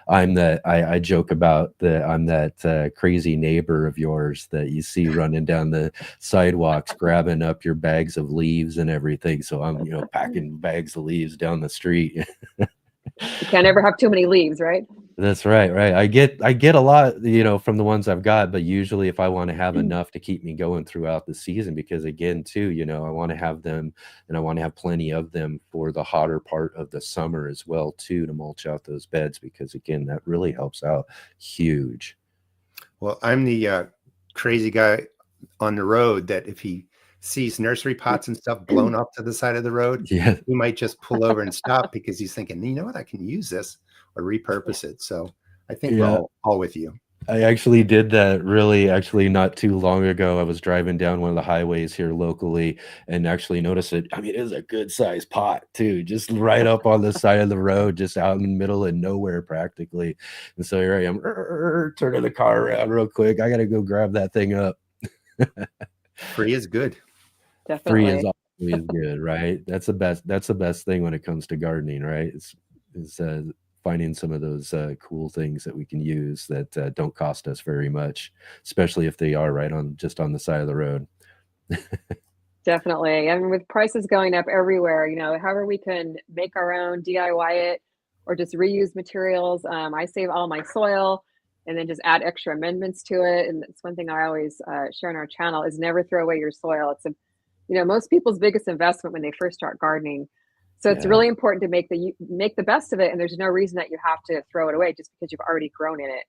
I joke about I'm that crazy neighbor of yours that you see running down the sidewalks grabbing up your bags of leaves and everything. So I'm packing bags of leaves down the street. You can't ever have too many leaves, right? That's right. I get a lot, from the ones I've got, but usually if I want to have enough to keep me going throughout the season, because again, too, I want to have them, and I want to have plenty of them for the hotter part of the summer as well, too, to mulch out those beds, because again, that really helps out huge. Well, I'm the crazy guy on the road that if he sees nursery pots and stuff blown up to the side of the road, he might just pull over and stop, because he's thinking, you know what, I can use this or repurpose it. So I think we're all with you. I actually did that actually not too long ago. I was driving down one of the highways here locally and actually noticed it. I mean, it is a good sized pot too, just right up on the side of the road, just out in the middle of nowhere practically. And so here I am turning the car around real quick. I got to go grab that thing up. Free is good. Definitely. Free is always good, right? That's the best thing when it comes to gardening, right? It's finding some of those cool things that we can use that don't cost us very much, especially if they are just on the side of the road. Definitely. I mean, with prices going up everywhere, however we can make our own, DIY it, or just reuse materials. I save all my soil and then just add extra amendments to it. And that's one thing I always share on our channel is never throw away your soil. It's most people's biggest investment when they first start gardening. So it's really important to make the best of it, and there's no reason that you have to throw it away just because you've already grown in it.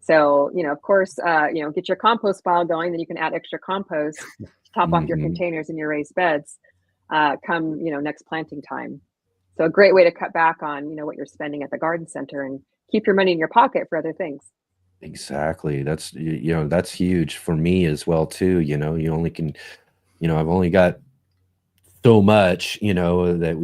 So, of course, get your compost pile going, then you can add extra compost to top off your containers in your raised beds come, next planting time. So a great way to cut back on, what you're spending at the garden center and keep your money in your pocket for other things. Exactly. That's huge for me as well too. You only can, I've only got so much, that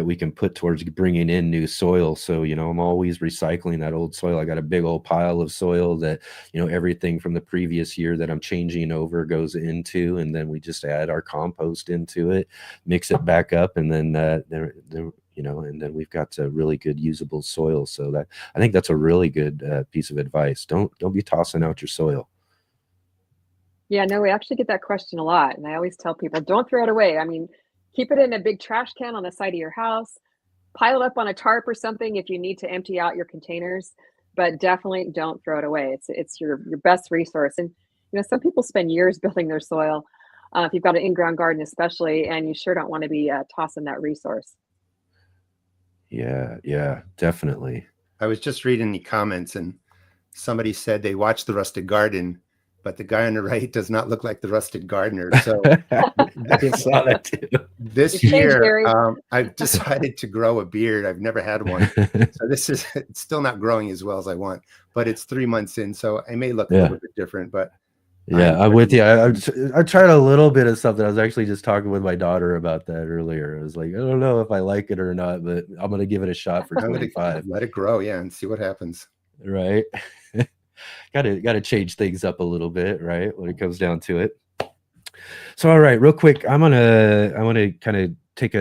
we can put towards bringing in new soil. So, I'm always recycling that old soil. I got a big old pile of soil that, everything from the previous year that I'm changing over goes into, and then we just add our compost into it, mix it back up, and then and then we've got a really good usable soil. So that I think that's a really good piece of advice. Don't be tossing out your soil. Yeah, no, we actually get that question a lot, and I always tell people, don't throw it away. I mean, keep it in a big trash can on the side of your house, pile it up on a tarp or something if you need to empty out your containers, but definitely don't throw it away. It's your best resource. And, some people spend years building their soil, if you've got an in-ground garden especially, and you sure don't want to be tossing that resource. Yeah, definitely. I was just reading the comments, and somebody said they watched The Rusted Garden, but the guy on the right does not look like the rusted gardener. So I saw that too. This year, I've decided to grow a beard. I've never had one. So it's still not growing as well as I want, but it's 3 months in. So I may look a little bit different, but Yeah, I'm with you. I tried a little bit of something. I was actually just talking with my daughter about that earlier. I was like, I don't know if I like it or not, but I'm gonna give it a shot for I'm gonna 25. let it grow, yeah, and see what happens. Right? Gotta change things up a little bit, right? When it comes down to it. So, all right, real quick, I want to kind of take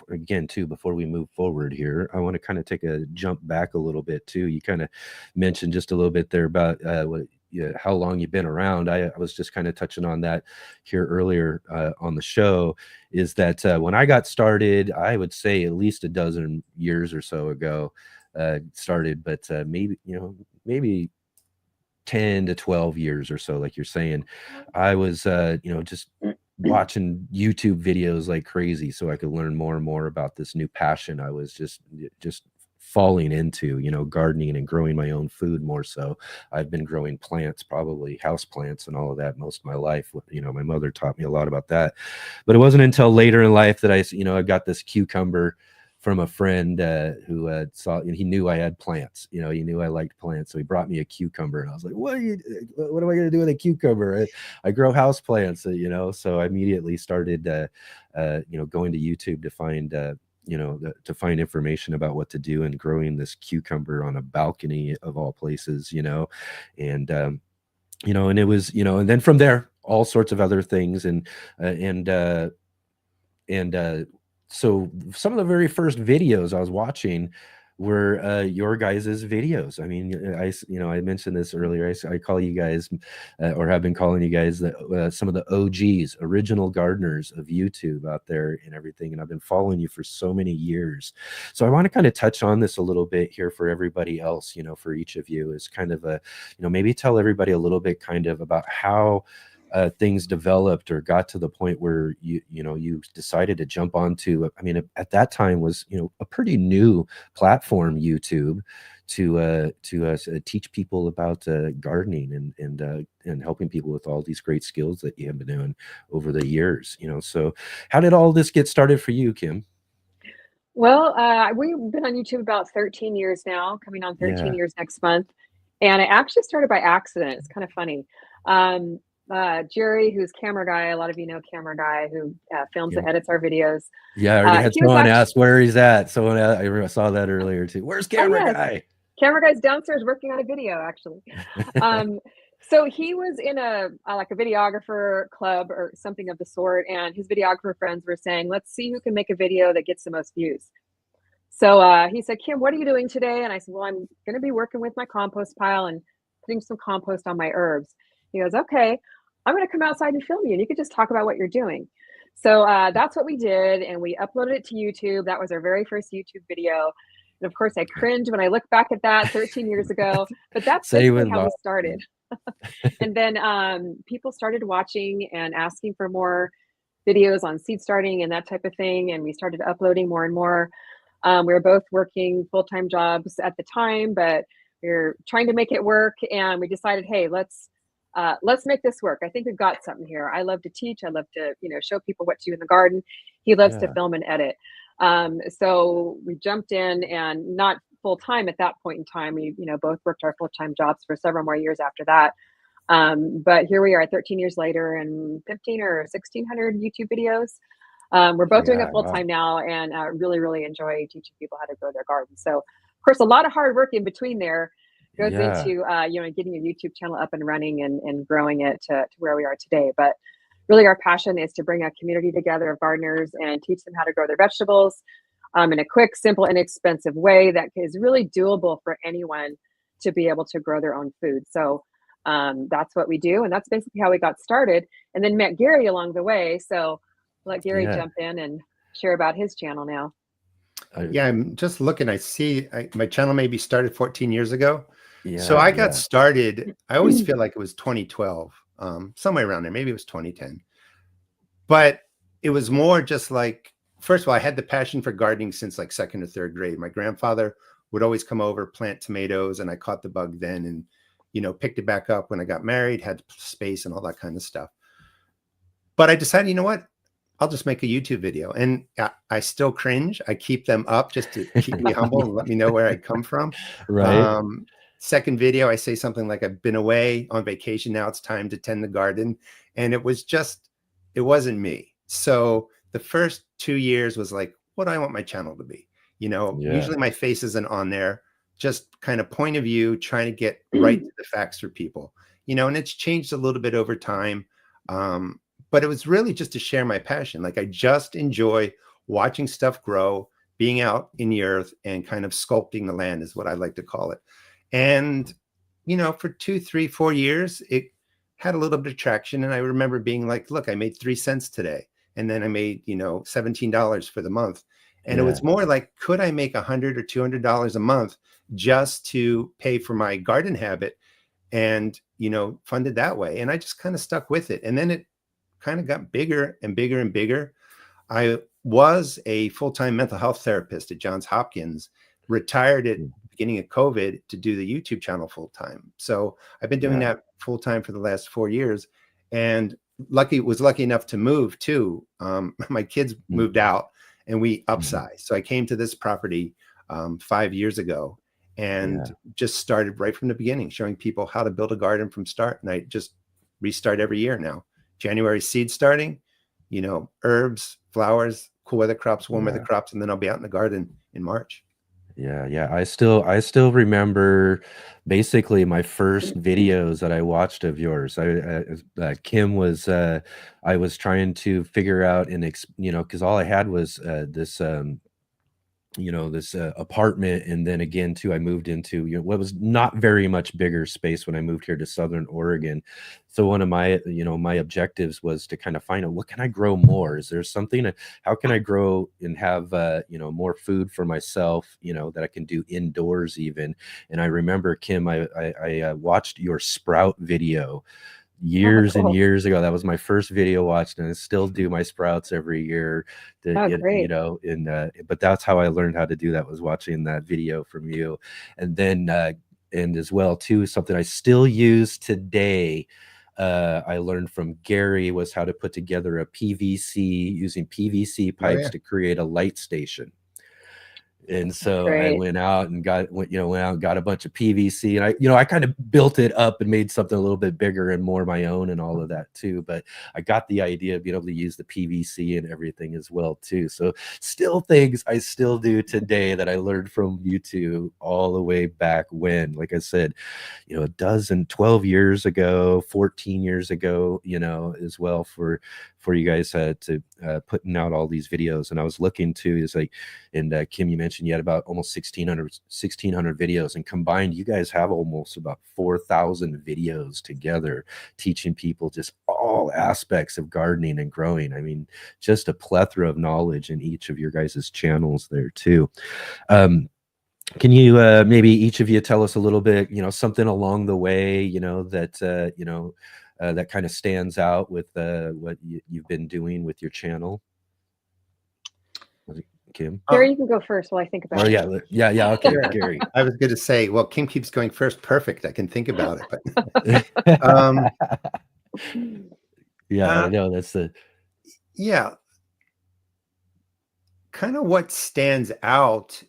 again too, before we move forward here, I want to kind of take a jump back a little bit too. You kind of mentioned just a little bit there about how long you've been around. I was just kind of touching on that here earlier on the show. Is that when I got started, I would say at least a dozen years or so ago started, but maybe 10 to 12 years or so, like you're saying. I was just watching YouTube videos like crazy so I could learn more and more about this new passion I was just falling into, gardening and growing my own food more so. I've been growing plants, probably house plants and all of that most of my life. My mother taught me a lot about that. But it wasn't until later in life that I got this cucumber from a friend who saw, and he knew I had plants. He knew I liked plants, so he brought me a cucumber, and I was like, "What am I going to do with a cucumber? I grow house plants." So I immediately started, going to YouTube to find, to find information about what to do and growing this cucumber on a balcony of all places, and and it was, and then from there, all sorts of other things, and so some of the very first videos I was watching were your guys's videos. I mean, I mentioned this earlier. I call you guys, or have been calling you guys, some of the OGs, original gardeners of YouTube out there and everything. And I've been following you for so many years. So I want to kind of touch on this a little bit here for everybody else. For each of you is kind of maybe tell everybody a little bit kind of about how things developed or got to the point where you decided to jump onto. I mean, at that time was a pretty new platform, YouTube, to teach people about gardening and helping people with all these great skills that you have been doing over the years. So how did all this get started for you, Kim? Well, we've been on YouTube about 13 years now, coming on 13 years next month. And I actually started by accident. It's kind of funny. Jerry, who's camera guy, a lot of you know camera guy who films and edits our videos. Yeah, I already had someone ask where he's at. Someone I saw that earlier too. Where's camera guy? Camera guy's downstairs working on a video, actually. So he was in a videographer club or something of the sort, and his videographer friends were saying, "Let's see who can make a video that gets the most views." So he said, "Kim, what are you doing today?" And I said, "Well, I'm going to be working with my compost pile and putting some compost on my herbs." He goes, "Okay, I'm going to come outside and film you, and you could just talk about what you're doing." So that's what we did, and we uploaded it to YouTube. That was our very first YouTube video. And of course, I cringe when I look back at that 13 years ago, but that's basically how we started. And then people started watching and asking for more videos on seed starting and that type of thing, and we started uploading more and more. We were both working full-time jobs at the time, but we were trying to make it work, and we decided, hey, let's make this work. I think we've got something here. I love to teach. I love to, show people what to do in the garden. He loves to film and edit. So we jumped in, and not full time at that point in time. We, both worked our full-time jobs for several more years after that. But here we are 13 years later and 15 or 1,600 YouTube videos. We're both doing it full time now, and really, really enjoy teaching people how to grow their garden. So, of course, a lot of hard work in between there goes into getting a YouTube channel up and running and growing it to where we are today. But really, our passion is to bring a community together of gardeners and teach them how to grow their vegetables in a quick, simple, inexpensive way that is really doable for anyone to be able to grow their own food. So that's what we do, and that's basically how we got started. And then met Gary along the way. So let Gary jump in and share about his channel now. Yeah, I'm just looking. I see my channel maybe started 14 years ago. So I got started, I always feel like it was 2012, somewhere around there. Maybe it was 2010. But it was more just like, first of all, I had the passion for gardening since like second or third grade. My grandfather would always come over, plant tomatoes, and I caught the bug then and, picked it back up when I got married, had space and all that kind of stuff. But I decided, you know what? I'll just make a YouTube video. And I still cringe. I keep them up just to keep me humble and let me know where I come from. Right. second video, I say something like, I've been away on vacation. Now it's time to tend the garden. And it wasn't me. So the first 2 years was like, what do I want my channel to be? Usually my face isn't on there, just kind of point of view, trying to get right to the facts for people, and it's changed a little bit over time. But it was really just to share my passion. Like, I just enjoy watching stuff grow, being out in the earth and kind of sculpting the land is what I like to call it. And, for 2, 3, 4 years, it had a little bit of traction. And I remember being like, look, I made 3 cents today. And then I made, $17 for the month. And it was more like, could I make $100 or $200 a month just to pay for my garden habit and, fund it that way? And I just kind of stuck with it. And then it kind of got bigger and bigger and bigger. I was a full-time mental health therapist at Johns Hopkins, retired at the beginning of COVID to do the YouTube channel full-time. So I've been doing that full-time for the last 4 years, and was lucky enough to move too. My kids moved out and we upsized. So I came to this property 5 years ago and just started right from the beginning, showing people how to build a garden from start. And I just restart every year now. January seed starting, herbs, flowers, cool weather crops, warm weather crops, and then I'll be out in the garden in March. Yeah. I still remember basically my first videos that I watched of yours. Kim was, I was trying to figure out because all I had was this apartment, and then again too, I moved into what was not very much bigger space when I moved here to Southern Oregon. So one of my my objectives was to kind of find out, what can I grow more? Is there something how can I grow and have more food for myself, that I can do indoors even? And I remember, Kim, I watched your sprout video years and years ago. That was my first video watched, and I still do my sprouts every year Great. but that's how I learned how to do that, was watching that video from you. And then and as well too, something I still use today, I learned from Gary, was how to put together a PVC, using PVC pipes to create a light station. And so I went out and got a bunch of PVC, and I kind of built it up and made something a little bit bigger and more my own and all of that too. But I got the idea of being able to use the PVC and everything as well too. So still things I still do today that I learned from YouTube all the way back when, like I said, 12 years ago, 14 years ago, as well, for you guys to putting out all these videos. And I was looking to, is like, and Kim, you mentioned you had about almost 1600 videos, and combined you guys have almost about 4,000 videos together, teaching people just all aspects of gardening and growing. I mean, just a plethora of knowledge in each of your guys' channels there too. Can you maybe each of you tell us a little bit, something along the way, that kind of stands out with what you've been doing with your channel? Kim? Gary, you can go first while I think about it. Yeah. Okay, Gary. I was going to say, well, Kim keeps going first. Perfect. I can think about it. But I know that's the. Yeah. Kind of what stands out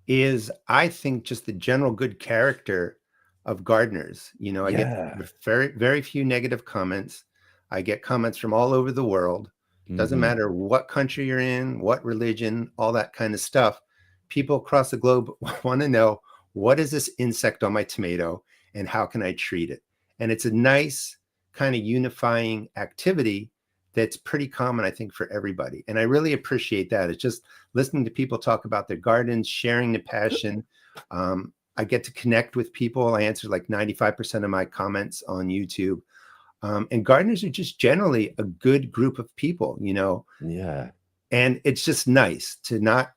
is, I think, just the general good character of gardeners. I get very, very few negative comments. I get comments from all over the world. Doesn't matter what country you're in, what religion, all that kind of stuff. People across the globe want to know, what is this insect on my tomato and how can I treat it? And it's a nice kind of unifying activity that's pretty common, I think, for everybody. And I really appreciate that. It's just listening to people talk about their gardens, sharing the passion. I get to connect with people. I answer like 95% of my comments on YouTube. And gardeners are just generally a good group of people, Yeah. And it's just nice to not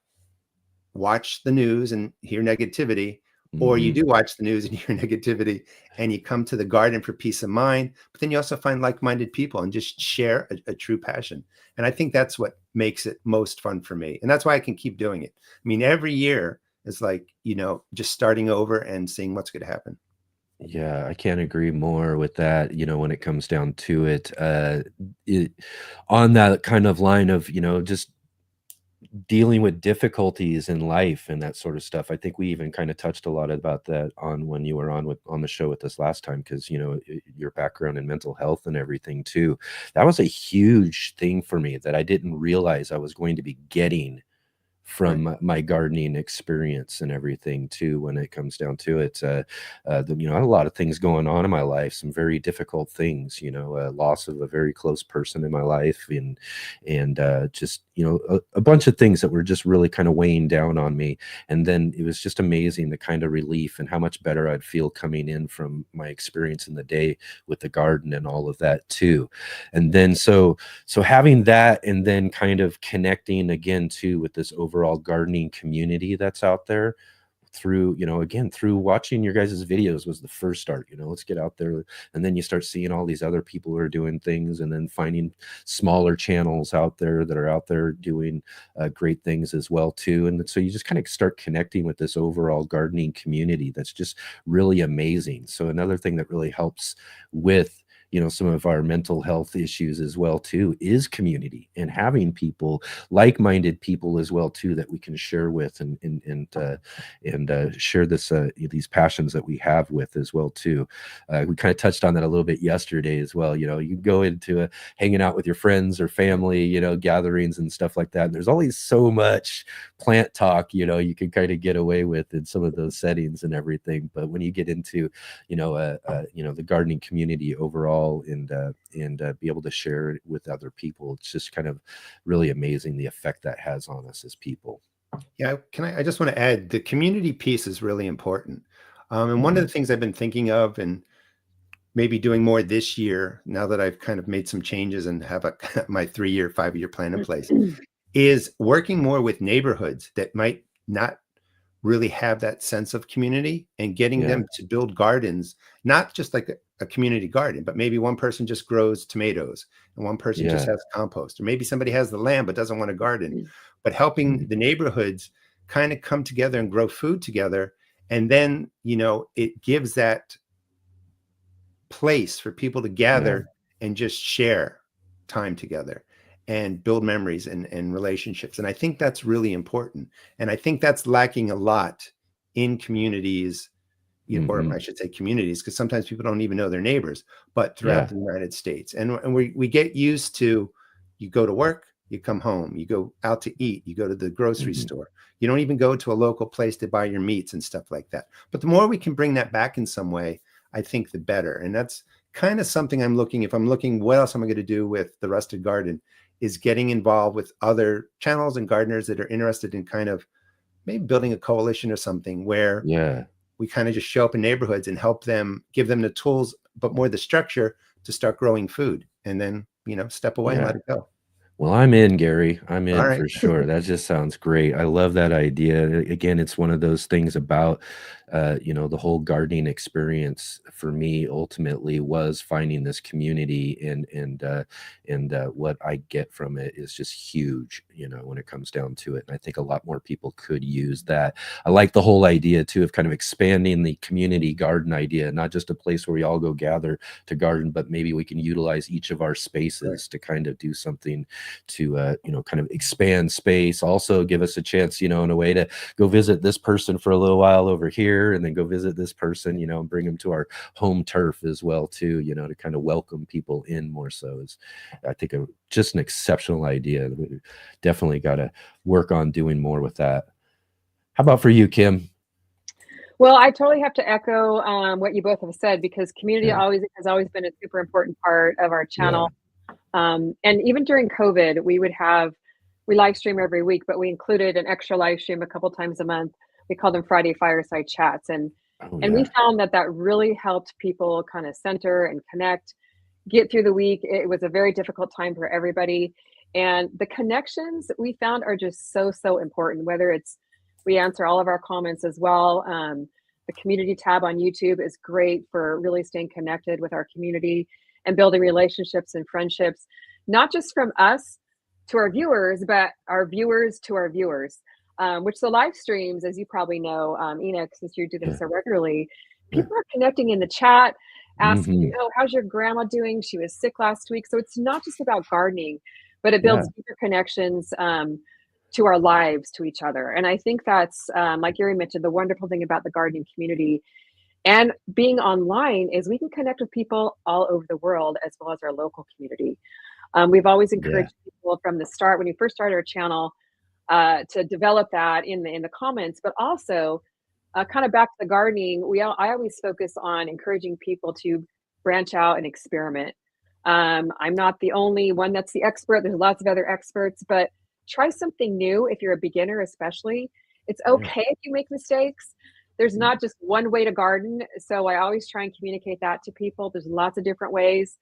watch the news and hear negativity, or you do watch the news and hear negativity, and you come to the garden for peace of mind. But then you also find like-minded people and just share a true passion. And I think that's what makes it most fun for me. And that's why I can keep doing it. I mean, every year is like, just starting over and seeing what's going to happen. Yeah, I can't agree more with that. When it comes down to it, on that kind of line of, just dealing with difficulties in life and that sort of stuff. I think we even kind of touched a lot about that on when you were on the show with us last time, because your background in mental health and everything too. That was a huge thing for me that I didn't realize I was going to be getting from my gardening experience and everything too. When it comes down to it, I had a lot of things going on in my life, some very difficult things, loss of a very close person in my life, and just a bunch of things that were just really kind of weighing down on me. And then it was just amazing the kind of relief and how much better I'd feel coming in from my experience in the day with the garden and all of that too. And then so having that, and then kind of connecting again too with this overall gardening community that's out there through, again, through watching your guys' videos was the first start. Let's get out there. And then you start seeing all these other people who are doing things, and then finding smaller channels out there that are out there doing great things as well too. And so you just kind of start connecting with this overall gardening community that's just really amazing. So another thing that really helps with some of our mental health issues as well too is community, and having people, like-minded people as well too, that we can share with and share this these passions that we have with as well too. We kind of touched on that a little bit yesterday as well. You go into hanging out with your friends or family, gatherings and stuff like that, and there's always so much plant talk you can kind of get away with in some of those settings and everything. But when you get into the gardening community overall, and be able to share it with other people, it's just kind of really amazing the effect that has on us as people. Yeah, I just want to add, the community piece is really important. And one of the things I've been thinking of, and maybe doing more this year, now that I've kind of made some changes and have my 3-year, 5-year plan in place, is working more with neighborhoods that might not really have that sense of community, and getting them to build gardens, not just like a community garden, but maybe one person just grows tomatoes and one person just has compost, or maybe somebody has the land but doesn't want a garden, but helping the neighborhoods kind of come together and grow food together. And then, it gives that place for people to gather and just share time together and build memories and relationships. And I think that's really important. And I think that's lacking a lot in communities, or I should say communities, because sometimes people don't even know their neighbors, but throughout the United States. And we get used to, you go to work, you come home, you go out to eat, you go to the grocery store. You don't even go to a local place to buy your meats and stuff like that. But the more we can bring that back in some way, I think the better. And that's kind of something if I'm looking, what else am I going to do with the Rusted Garden, is getting involved with other channels and gardeners that are interested in kind of maybe building a coalition or something, where we kind of just show up in neighborhoods and help them, give them the tools, but more the structure to start growing food, and then, step away and let it go. Well, I'm in, Gary. I'm in right. for sure. That just sounds great. I love that idea. Again, it's one of those things about, the whole gardening experience for me ultimately was finding this community, and what I get from it is just huge, when it comes down to it. And I think a lot more people could use that. I like the whole idea too of kind of expanding the community garden idea, not just a place where we all go gather to garden, but maybe we can utilize each of our spaces to kind of do something to kind of expand space, also give us a chance, in a way to go visit this person for a little while over here, and then go visit this person, and bring them to our home turf as well too, to kind of welcome people in more. So it's, I think, just an exceptional idea. We definitely got to work on doing more with that. How about for you, Kim? Well, I totally have to echo what you both have said, because community has always been a super important part of our channel. And even during COVID, we live stream every week, but we included an extra live stream a couple times a month. We call them Friday Fireside Chats. And we found that really helped people kind of center and connect, get through the week. It was a very difficult time for everybody. And the connections we found are just so, so important, whether it's, we answer all of our comments as well. The community tab on YouTube is great for really staying connected with our community and building relationships and friendships, not just from us to our viewers, but our viewers to our viewers, which the live streams, as you probably know, Enoch, since you do them so regularly, people are connecting in the chat, asking, how's your grandma doing? She was sick last week. So it's not just about gardening, but it builds deeper connections to our lives, to each other. And I think that's, like Gary mentioned, the wonderful thing about the gardening community and being online is we can connect with people all over the world as well as our local community. We've always Yeah. encouraged people from the start when we first started our channel to develop that in the comments, but also kind of back to the gardening. I always focus on encouraging people to branch out and experiment. I'm not the only one that's the expert. There's lots of other experts, but try something new if you're a beginner, especially. It's Yeah. okay if you make mistakes. There's not just one way to garden. So I always try and communicate that to people. There's lots of different ways,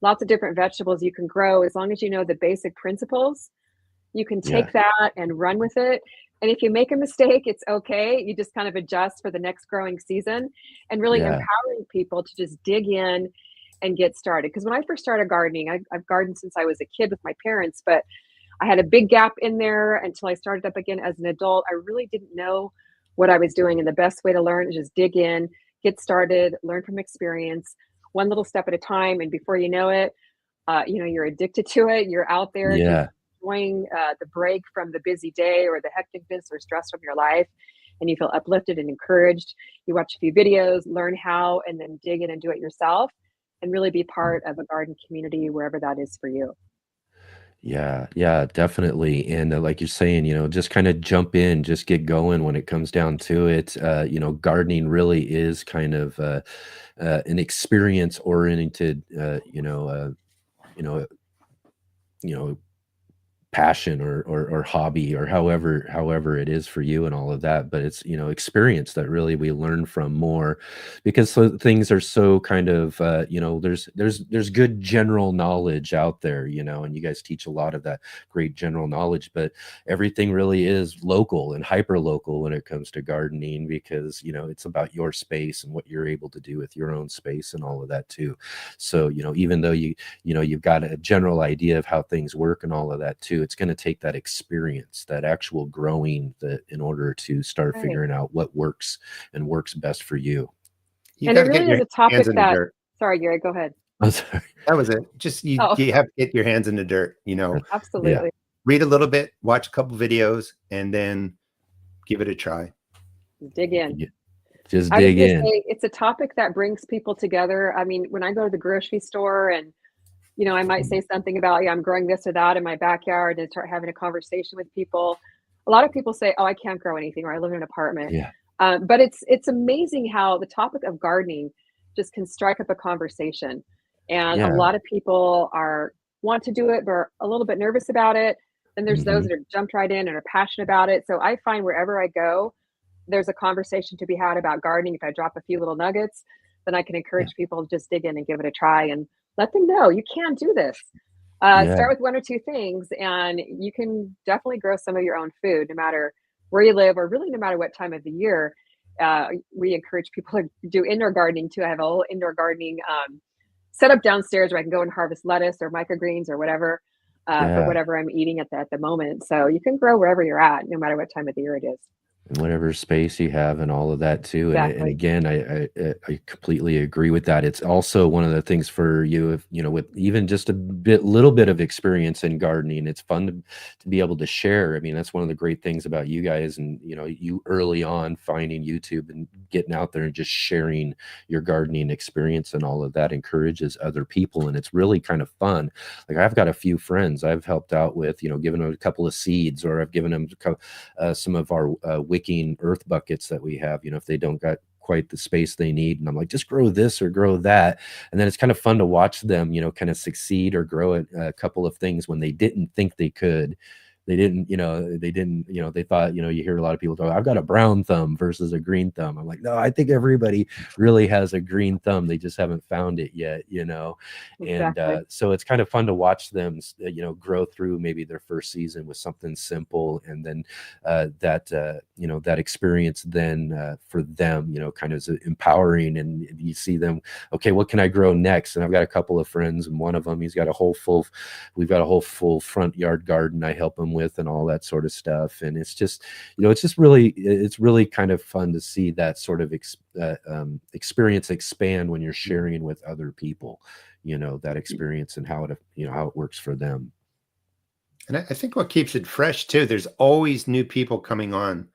lots of different vegetables you can grow. As long as you know the basic principles, you can Yeah. take that and run with it. And if you make a mistake, it's okay. You just kind of adjust for the next growing season, and really Yeah. empowering people to just dig in and get started. Because when I first started gardening, I've gardened since I was a kid with my parents, but I had a big gap in there until I started up again as an adult. I really didn't know what I was doing. And the best way to learn is just dig in, get started, learn from experience, one little step at a time. And before you know it, you're addicted to it. You're out there just Yeah. enjoying the break from the busy day or the hecticness or stress from your life. And you feel uplifted and encouraged. You watch a few videos, learn how, and then dig in and do it yourself and really be part of a garden community wherever that is for you. Yeah, yeah, definitely. And like you're saying, just kind of jump in, just get going when it comes down to it. Gardening really is kind of an experience oriented, you know, you know, passion or hobby or however it is for you and all of that, but it's experience that really we learn from more, because things are so kind of there's good general knowledge out there, and you guys teach a lot of that great general knowledge, but everything really is local and hyper local when it comes to gardening, because it's about your space and what you're able to do with your own space and all of that too. So even though you've got a general idea of how things work and all of that too, it's going to take that experience, that actual growing, that in order to start Right. figuring out what works and works best for you. You And got it to get really your is a topic hands in the that, dirt. sorry, Gary, go ahead. I'm sorry. That was it. Just you Oh, have to get your hands in the dirt, Yeah. absolutely. read a little bit, watch a couple videos, and then give it a try. Dig in. Yeah. Just I was dig gonna in. say it's a topic that brings people together. I mean, when I go to the grocery store and I might say something about, yeah, I'm growing this or that in my backyard, and start having a conversation with people. A lot of people say, oh, I can't grow anything, or I live in an apartment. Yeah. But it's amazing how the topic of gardening just can strike up a conversation. And a Yeah. lot of people want to do it, but are a little bit nervous about it. And there's those Mhm. that are jumped right in and are passionate about it. So I find wherever I go, there's a conversation to be had about gardening. If I drop a few little nuggets, then I can Yeah. encourage people to just dig in and give it a try and let them know you can do this. Yeah. Start with one or two things, and you can definitely grow some of your own food, no matter where you live, or really no matter what time of the year. We encourage people to do indoor gardening too. I have a whole indoor gardening set up downstairs where I can go and harvest lettuce or microgreens or whatever for Yeah. whatever I'm eating at the moment. So you can grow wherever you're at, no matter what time of the year it is. And whatever space you have and all of that too. And Exactly. again, I completely agree with that. It's also one of the things for you, if with even just little bit of experience in gardening, it's fun to be able to share. I mean, that's one of the great things about you guys, and you early on finding YouTube and getting out there and just sharing your gardening experience, and all of that encourages other people, and it's really kind of fun. Like, I've got a few friends I've helped out with, giving them a couple of seeds, or I've given them some of our wicking earth buckets that we have, if they don't got quite the space they need, and I'm like, just grow this or grow that. And then it's kind of fun to watch them kind of succeed or grow a couple of things when they didn't think they could. They thought, you hear a lot of people talk, I've got a brown thumb versus a green thumb. I'm like, no, I think everybody really has a green thumb. They just haven't found it yet, Exactly. And so it's kind of fun to watch them, grow through maybe their first season with something simple. And then that experience then for them, kind of is empowering. And you see them, okay, what can I grow next? And I've got a couple of friends, and one of them, we've got a whole full front yard garden I help them with, and all that sort of stuff. And it's just really kind of fun to see that sort of experience expand when you're sharing with other people, that experience and how it works for them. And I think what keeps it fresh too, there's always new people coming on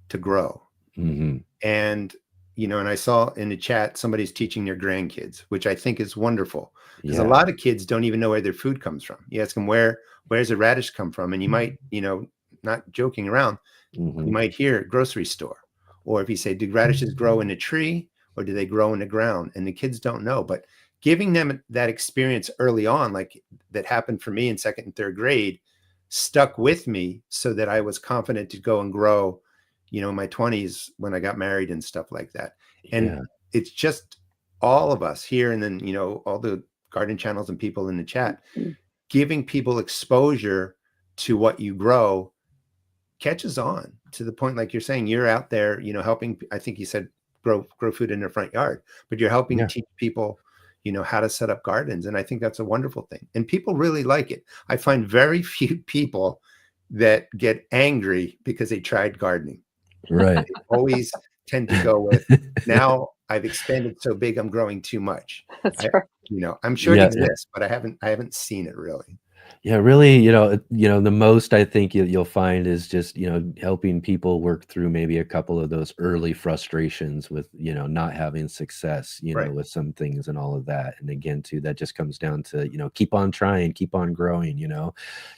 to grow. And, you know, and I saw in the chat, somebody's teaching their grandkids, which I think is wonderful, because a lot of kids don't even know where their food comes from. You ask them, where's a radish come from? And you might, you know, not joking around, you might hear grocery store. Or if you say, do radishes grow in a tree or do they grow in the ground? And the kids don't know, but giving them that experience early on, like that happened for me in 2nd and 3rd grade, stuck with me so that I was confident to go and grow, you know, in my 20s when I got married and stuff like that. And it's just all of us here, and then, you know, all the garden channels and people in the chat, giving people exposure to what you grow catches on to the point, like you're saying, you're out there, you know, helping, I think you said grow food in their front yard, but you're helping teach people, you know, how to set up gardens. And I think that's a wonderful thing. And people really like it. I find very few people that get angry because they tried gardening. Right. They always tend to go with, now I've expanded so big, I'm growing too much. That's right. You know, I'm sure it exists, but I haven't seen it really. Yeah, really, you know, the most I think you'll find is just, you know, helping people work through maybe a couple of those early frustrations with, you know, not having success, you know, with some things and all of that. And again, too, that just comes down to, you know, keep on trying, keep on growing, you know,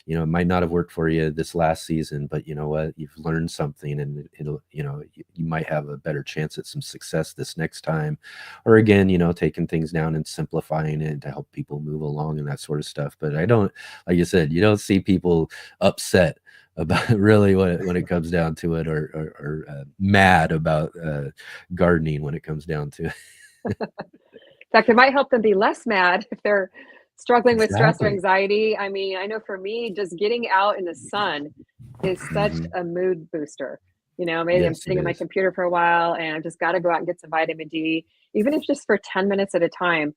it might not have worked for you this last season, but you know what, you've learned something, and it'll, you know, you might have a better chance at some success this next time. Or again, you know, taking things down and simplifying it to help people move along and that sort of stuff. But I don't, like you said, you don't see people upset about really when it comes down to it, or mad about gardening when it comes down to it. In fact, it might help them be less mad if they're struggling with stress or anxiety. I mean, I know for me, just getting out in the sun is such a mood booster. You know, maybe I'm sitting at my computer for a while and I've just got to go out and get some vitamin D, even if just for 10 minutes at a time.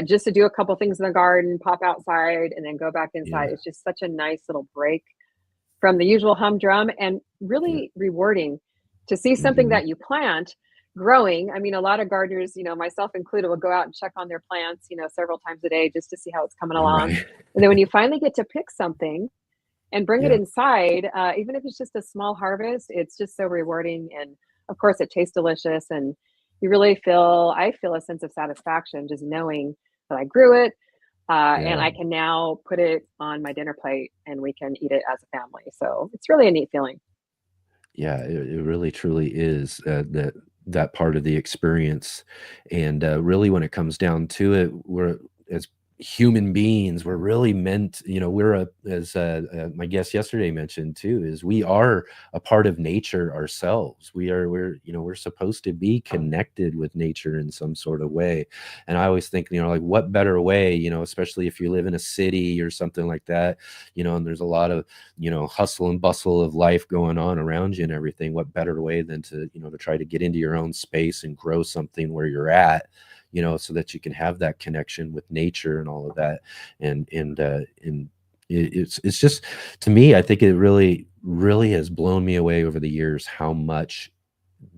Just to do a couple things in the garden, pop outside, and then go back inside. It's just such a nice little break from the usual humdrum, and really rewarding to see something that you plant growing. I mean, a lot of gardeners, you know, myself included, will go out and check on their plants, you know, several times a day just to see how it's coming along. And then when you finally get to pick something and bring it inside, even if it's just a small harvest, it's just so rewarding. And of course, it tastes delicious, and you really I feel a sense of satisfaction just knowing that I grew it, and I can now put it on my dinner plate and we can eat it as a family. So it's really a neat feeling. Yeah, it really truly is that part of the experience. And really, when it comes down to it, we're, as human beings, we're really meant, you know, as my guest yesterday mentioned too, is we are a part of nature ourselves. We're you know, we're supposed to be connected with nature in some sort of way. And I always think, you know, like, what better way, you know, especially if you live in a city or something like that, you know, and there's a lot of, you know, hustle and bustle of life going on around you and everything. What better way than to, you know, to try to get into your own space and grow something where you're at, you know, so that you can have that connection with nature and all of that. And it's just, to me, I think it really has blown me away over the years how much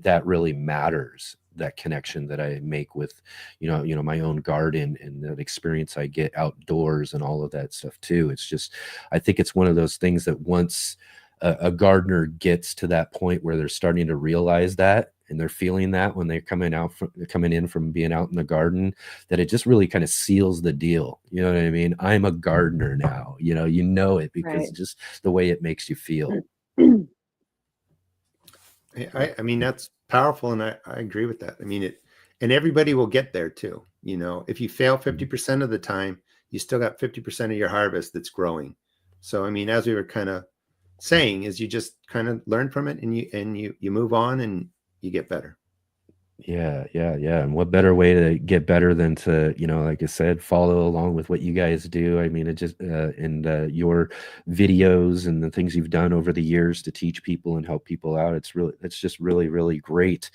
that really matters, that connection that I make with, you know, my own garden, and that experience I get outdoors and all of that stuff too. It's just, I think it's one of those things that once a gardener gets to that point where they're starting to realize that, and they're feeling that when they're coming in from being out in the garden, that it just really kind of seals the deal. You know what I mean? I'm a gardener now, you know it, because just the way it makes you feel. I mean, that's powerful. And I agree with that. I mean, and everybody will get there too. You know, if you fail 50% of the time, you still got 50% of your harvest that's growing. So, I mean, as we were kind of saying, is you just kind of learn from it, and you move on and you get better. Yeah. And what better way to get better than to, you know, like I said, follow along with what you guys do. I mean, it just, and your videos and the things you've done over the years to teach people and help people out. It's just really, really great.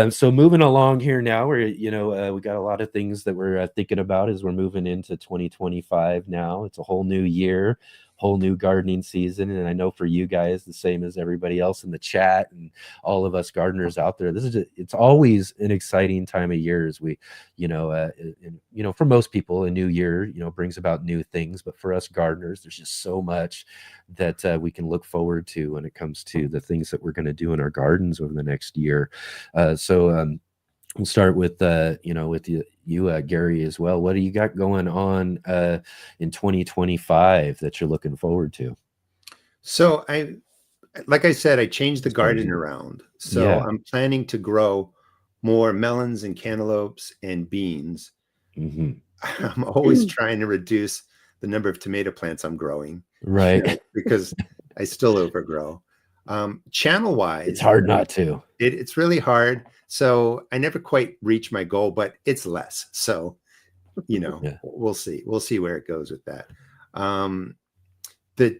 So moving along here now, we're, you know, we got a lot of things that we're thinking about as we're moving into 2025 now. It's a whole new year, whole new gardening season. And I know for you guys, the same as everybody else in the chat and all of us gardeners out there, it's always an exciting time of year as we, for most people, a new year, brings about new things. But for us gardeners, there's just so much that we can look forward to when it comes to the things that we're going to do in our gardens over the next year. We'll start with with you Gary, as well. What do you got going on in 2025 that you're looking forward to? So like I said, I changed the garden around. So I'm planning to grow more melons and cantaloupes and beans. I'm always trying to reduce the number of tomato plants I'm growing, right? Because I still overgrow. Channel wise, it's hard not to. It's really hard. So I never quite reach my goal, but it's less. So, we'll see. We'll see where it goes with that. The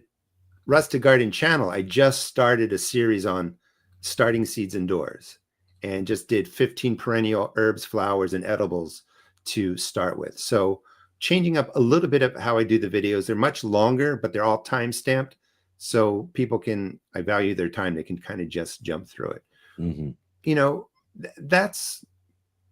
Rustic Garden channel, I just started a series on starting seeds indoors and just did 15 perennial herbs, flowers, and edibles to start with. So changing up a little bit of how I do the videos. They're much longer, but they're all time stamped. So people I value their time. They can kind of just jump through it. That's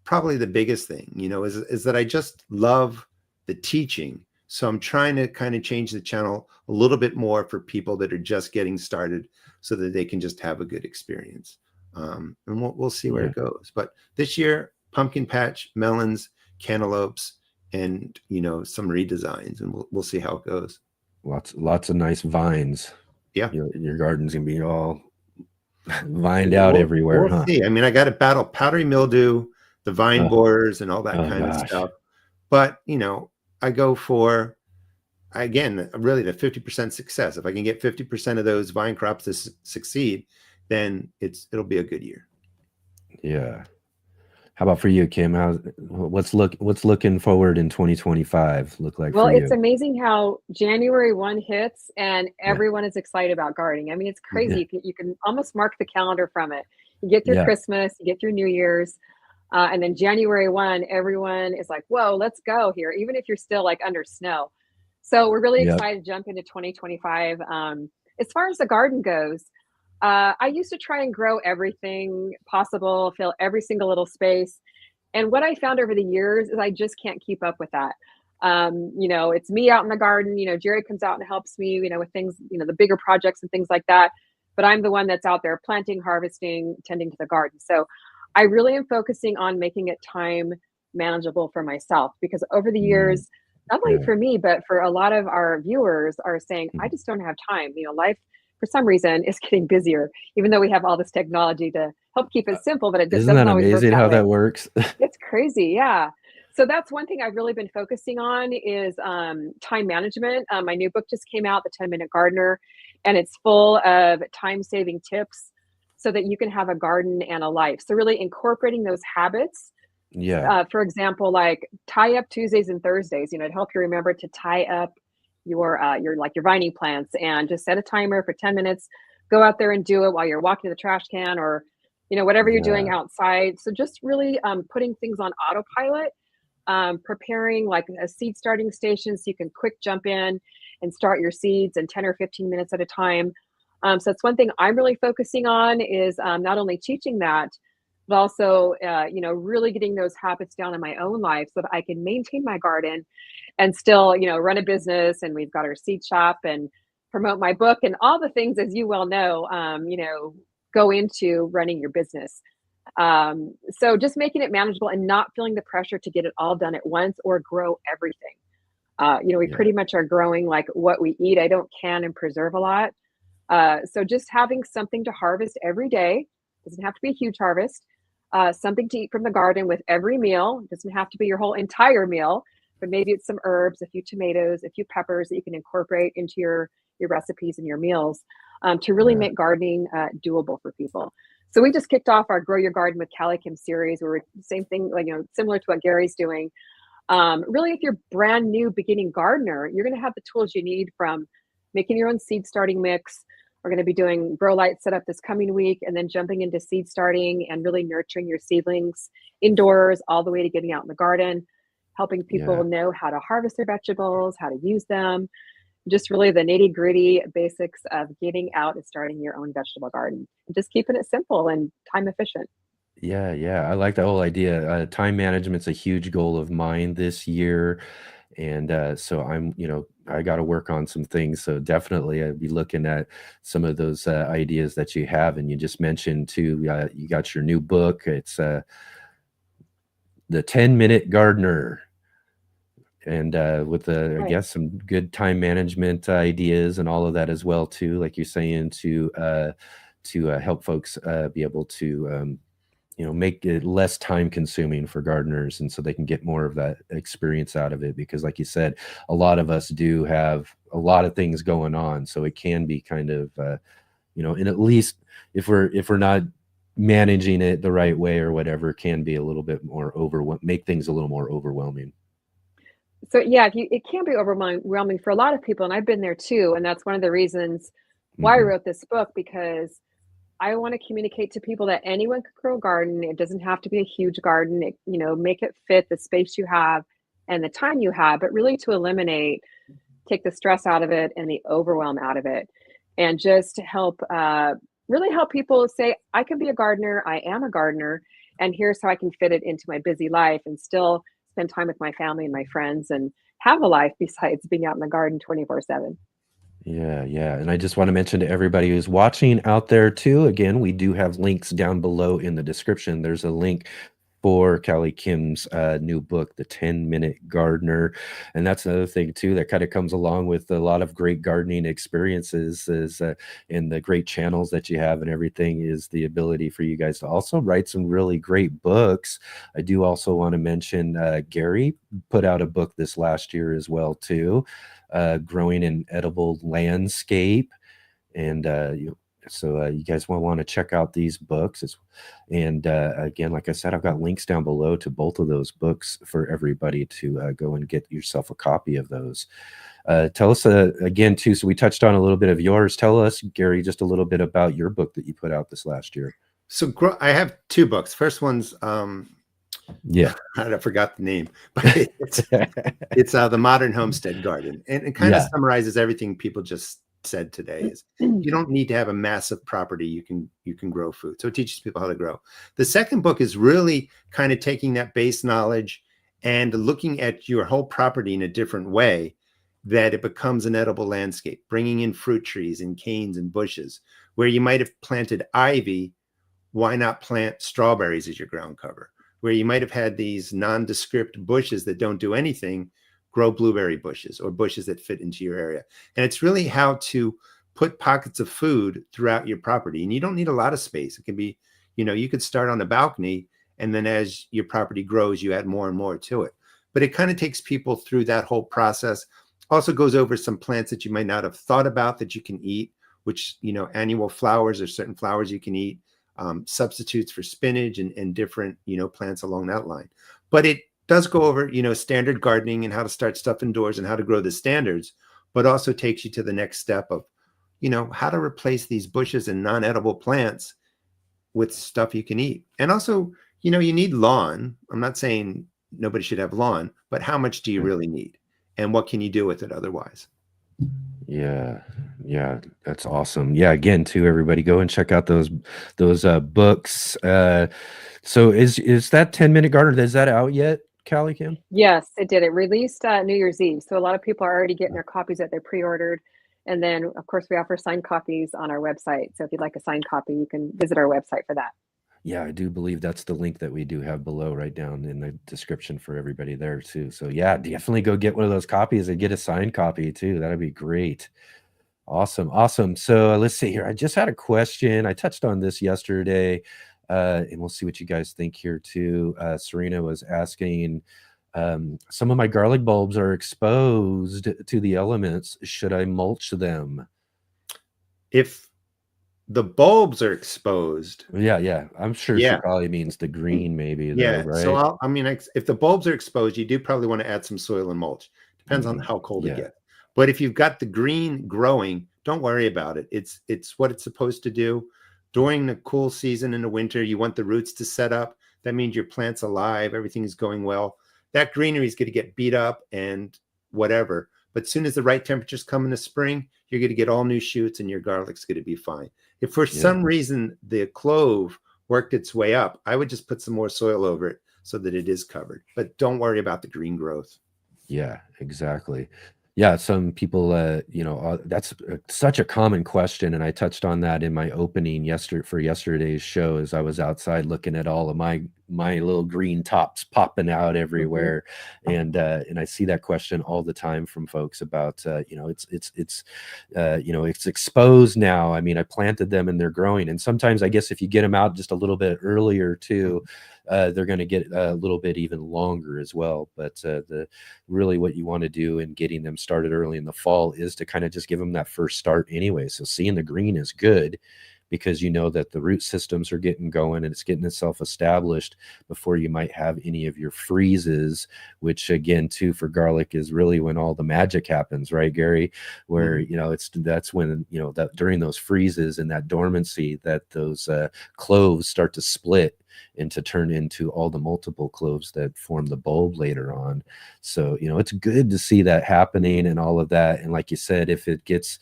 probably the biggest thing, is that I just love the teaching. So I'm trying to kind of change the channel a little bit more for people that are just getting started so that they can just have a good experience. And we'll see where it goes. But this year, pumpkin patch, melons, cantaloupes, and, some redesigns, and we'll see how it goes. Lots of nice vines. Yeah. Your garden's going to be all vined out everywhere. We'll see. I mean, I got to battle powdery mildew, the vine borers, and all that kind of stuff. But, I go for, again, really the 50% success. If I can get 50% of those vine crops to succeed, then it'll be a good year. Yeah. How about for you, Kim? What's looking forward in 2025 look like? Well, for you? It's amazing how January 1 hits and everyone is excited about gardening. I mean, it's crazy. You can almost mark the calendar from it. You get through Christmas, you get through New Year's, and then January 1, everyone is like, whoa, let's go here, even if you're still like under snow. So we're really excited to jump into 2025. As far as the garden goes, I used to try and grow everything possible, fill every single little space. And what I found over the years is I just can't keep up with that. It's me out in the garden, Jerry comes out and helps me, with things, the bigger projects and things like that. But I'm the one that's out there planting, harvesting, tending to the garden. So I really am focusing on making it time manageable for myself, because over the years, not only for me, but for a lot of our viewers are saying, I just don't have time. Life for some reason is getting busier, even though we have all this technology to help keep it simple, but it just doesn't always work. Isn't that amazing how that works? It's crazy. Yeah. So that's one thing I've really been focusing on is time management. My new book just came out, The 10-Minute Gardener, and it's full of time-saving tips so that you can have a garden and a life. So really incorporating those habits. Yeah. For example, like tie up Tuesdays and Thursdays, to help you remember to tie up your vining plants, and just set a timer for 10 minutes, go out there and do it while you're walking to the trash can, or, whatever you're doing outside. So just really putting things on autopilot, preparing like a seed starting station so you can quick jump in and start your seeds in 10 or 15 minutes at a time. So that's one thing I'm really focusing on is not only teaching that, but also, really getting those habits down in my own life so that I can maintain my garden and still, run a business. And we've got our seed shop and promote my book and all the things, as you well know, go into running your business. So just making it manageable and not feeling the pressure to get it all done at once or grow everything. We pretty much are growing like what we eat. I don't can and preserve a lot. So just having something to harvest every day, doesn't have to be a huge harvest, something to eat from the garden with every meal. It doesn't have to be your whole entire meal, but maybe it's some herbs, a few tomatoes, a few peppers that you can incorporate into your recipes and your meals to really make gardening doable for people. So we just kicked off our Grow Your Garden with Cali Kim series, where we're same thing, similar to what Gary's doing. Really, if you're brand new beginning gardener, you're going to have the tools you need, from making your own seed starting mix. We're going to be doing grow light setup this coming week, and then jumping into seed starting and really nurturing your seedlings indoors, all the way to getting out in the garden, helping people know how to harvest their vegetables, how to use them, just really the nitty gritty basics of getting out and starting your own vegetable garden. Just keeping it simple and time efficient. Yeah, yeah, I like the whole idea. Time management's a huge goal of mine this year, and so I got to work on some things. So definitely, I'd be looking at some of those ideas that you have, and you just mentioned too. You got your new book. It's the 10-Minute Gardener, and with I Right. guess some good time management ideas and all of that as well too. Like you're saying to help folks be able to make it less time consuming for gardeners, and so they can get more of that experience out of it, because like you said, a lot of us do have a lot of things going on, so it can be kind of and at least if we're not managing it the right way or whatever, it can be a little bit more make things a little more overwhelming. So yeah, it can be overwhelming for a lot of people, and I've been there too. And that's one of the reasons why I Hmm. wrote this book, because I want to communicate to people that anyone can grow a garden. It doesn't have to be a huge garden. Make it fit the space you have and the time you have, but really to take the stress out of it and the overwhelm out of it, and just to really help people say, I can be a gardener. I am a gardener, and here's how I can fit it into my busy life and still spend time with my family and my friends and have a life besides being out in the garden 24/7. Yeah, yeah. And I just want to mention to everybody who's watching out there too, again, we do have links down below in the description. There's a link for Callie Kim's new book, The 10-Minute Gardener. And that's another thing too that kind of comes along with a lot of great gardening experiences is and the great channels that you have and everything, is the ability for you guys to also write some really great books. I do also want to mention Gary put out a book this last year as well too, Growing an Edible Landscape. And you guys will want to check out these books. And again, like I said, I've got links down below to both of those books for everybody to go and get yourself a copy of those. Tell us again too, so we touched on a little bit of yours. Tell us, Gary, just a little bit about your book that you put out this last year. So I have two books. First one's Yeah. I forgot the name, but it's The Modern Homestead Garden, and it kind of summarizes everything people just said today. Is you don't need to have a massive property. You can grow food. So it teaches people how to grow. The second book is really kind of taking that base knowledge and looking at your whole property in a different way, that it becomes an edible landscape, bringing in fruit trees and canes and bushes. Where you might have planted ivy, why not plant strawberries as your ground cover? Where you might have had these nondescript bushes that don't do anything, grow blueberry bushes or bushes that fit into your area. And it's really how to put pockets of food throughout your property. And you don't need a lot of space. It can be, you could start on a balcony, and then as your property grows, you add more and more to it. But it kind of takes people through that whole process. Also goes over some plants that you might not have thought about that you can eat, which, annual flowers or certain flowers you can eat. Substitutes for spinach and different, plants along that line. But it does go over, standard gardening and how to start stuff indoors and how to grow the standards, but also takes you to the next step of, how to replace these bushes and non-edible plants with stuff you can eat. And also, you need lawn. I'm not saying nobody should have lawn, but how much do you really need? And what can you do with it otherwise? Yeah, that's awesome. Yeah, again, too, everybody go and check out those books. So is that 10-Minute Gardener, is that out yet, Callie Kim? Yes, it did. It released New Year's Eve. So a lot of people are already getting their copies that they pre-ordered. And then, of course, we offer signed copies on our website. So if you'd like a signed copy, you can visit our website for that. Yeah, I do believe that's the link that we do have below, right down in the description for everybody there too. So yeah, definitely go get one of those copies and get a signed copy too. That'd be great. Awesome. So let's see here. I just had a question. I touched on this yesterday, and we'll see what you guys think here too. Serena was asking, some of my garlic bulbs are exposed to the elements. Should I mulch them? If the bulbs are exposed. Yeah. I'm sure she probably means the green, maybe. Yeah. Though, right? So if the bulbs are exposed, you do probably want to add some soil and mulch. Depends on how cold it gets. But if you've got the green growing, don't worry about it. It's what it's supposed to do. During the cool season in the winter, you want the roots to set up. That means your plant's alive. Everything is going well. That greenery is going to get beat up and whatever. But as soon as the right temperatures come in the spring, you're going to get all new shoots and your garlic's going to be fine. If for some reason the clove worked its way up, I would just put some more soil over it so that it is covered. But don't worry about the green growth. Yeah, exactly. Yeah, some people, that's such a common question, and I touched on that in my opening for yesterday's show as I was outside looking at all of my little green tops popping out everywhere, and I see that question all the time from folks about, it's exposed now. I mean, I planted them and they're growing, and sometimes I guess if you get them out just a little bit earlier too, they're going to get a little bit even longer as well. But really what you want to do in getting them started early in the fall is to kind of just give them that first start anyway. So seeing the green is good because you know that the root systems are getting going and it's getting itself established before you might have any of your freezes, which again too for garlic is really when all the magic happens, right, Gary? Where that's when that during those freezes and that dormancy that those cloves start to split and to turn into all the multiple cloves that form the bulb later on. So it's good to see that happening and all of that. And like you said, if it gets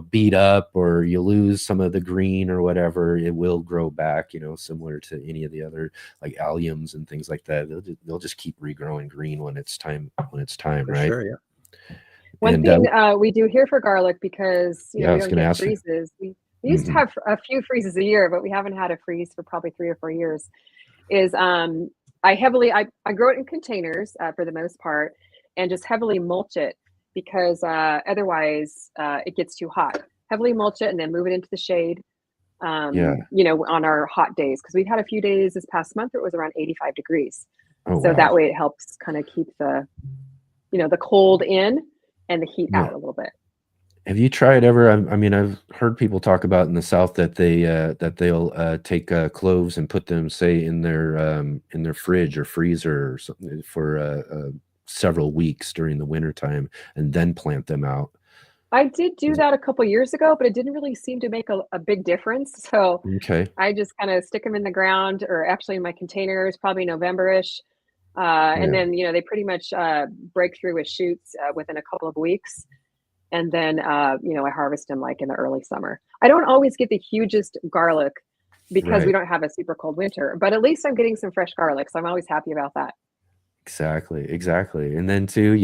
beat up or you lose some of the green or whatever, it will grow back, similar to any of the other like alliums and things like that. They'll just keep regrowing green when it's time, For right? sure, yeah. One thing we do here for garlic, because we don't get freezes. We used to have a few freezes a year, but we haven't had a freeze for probably 3 or 4 years. Is I grow it in containers for the most part, and just heavily mulch it because otherwise it gets too hot. Heavily mulch it and then move it into the shade. On our hot days, because we've had a few days this past month where it was around 85 degrees. That way it helps kind of keep the cold in and the heat out a little bit. Have you tried ever? I mean, I've heard people talk about in the South that they'll take cloves and put them, say, in their fridge or freezer or something for several weeks during the wintertime and then plant them out. I did do that a couple years ago, but it didn't really seem to make a big difference. So I just kind of stick them in the ground, or actually in my containers, probably November-ish. And then, they pretty much break through with shoots within a couple of weeks. And then, I harvest them like in the early summer. I don't always get the hugest garlic because we don't have a super cold winter, but at least I'm getting some fresh garlic. So I'm always happy about that. Exactly. And then too,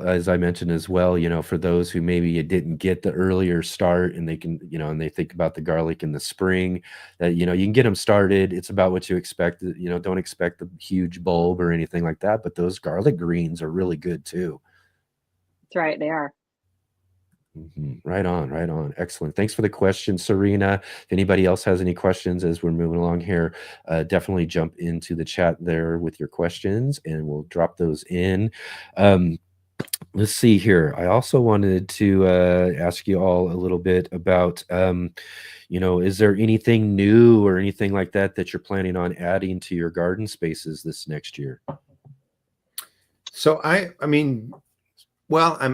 as I mentioned as well, for those who maybe didn't get the earlier start and they can, and they think about the garlic in the spring, that, you can get them started. It's about what you expect. Don't expect the huge bulb or anything like that, but those garlic greens are really good too. That's right. They are. Right on. Excellent. Thanks for the question, Serena. If anybody else has any questions as we're moving along here, definitely jump into the chat there with your questions and we'll drop those in. Let's see here. I also wanted to ask you all a little bit about, is there anything new or anything like that you're planning on adding to your garden spaces this next year? So I'm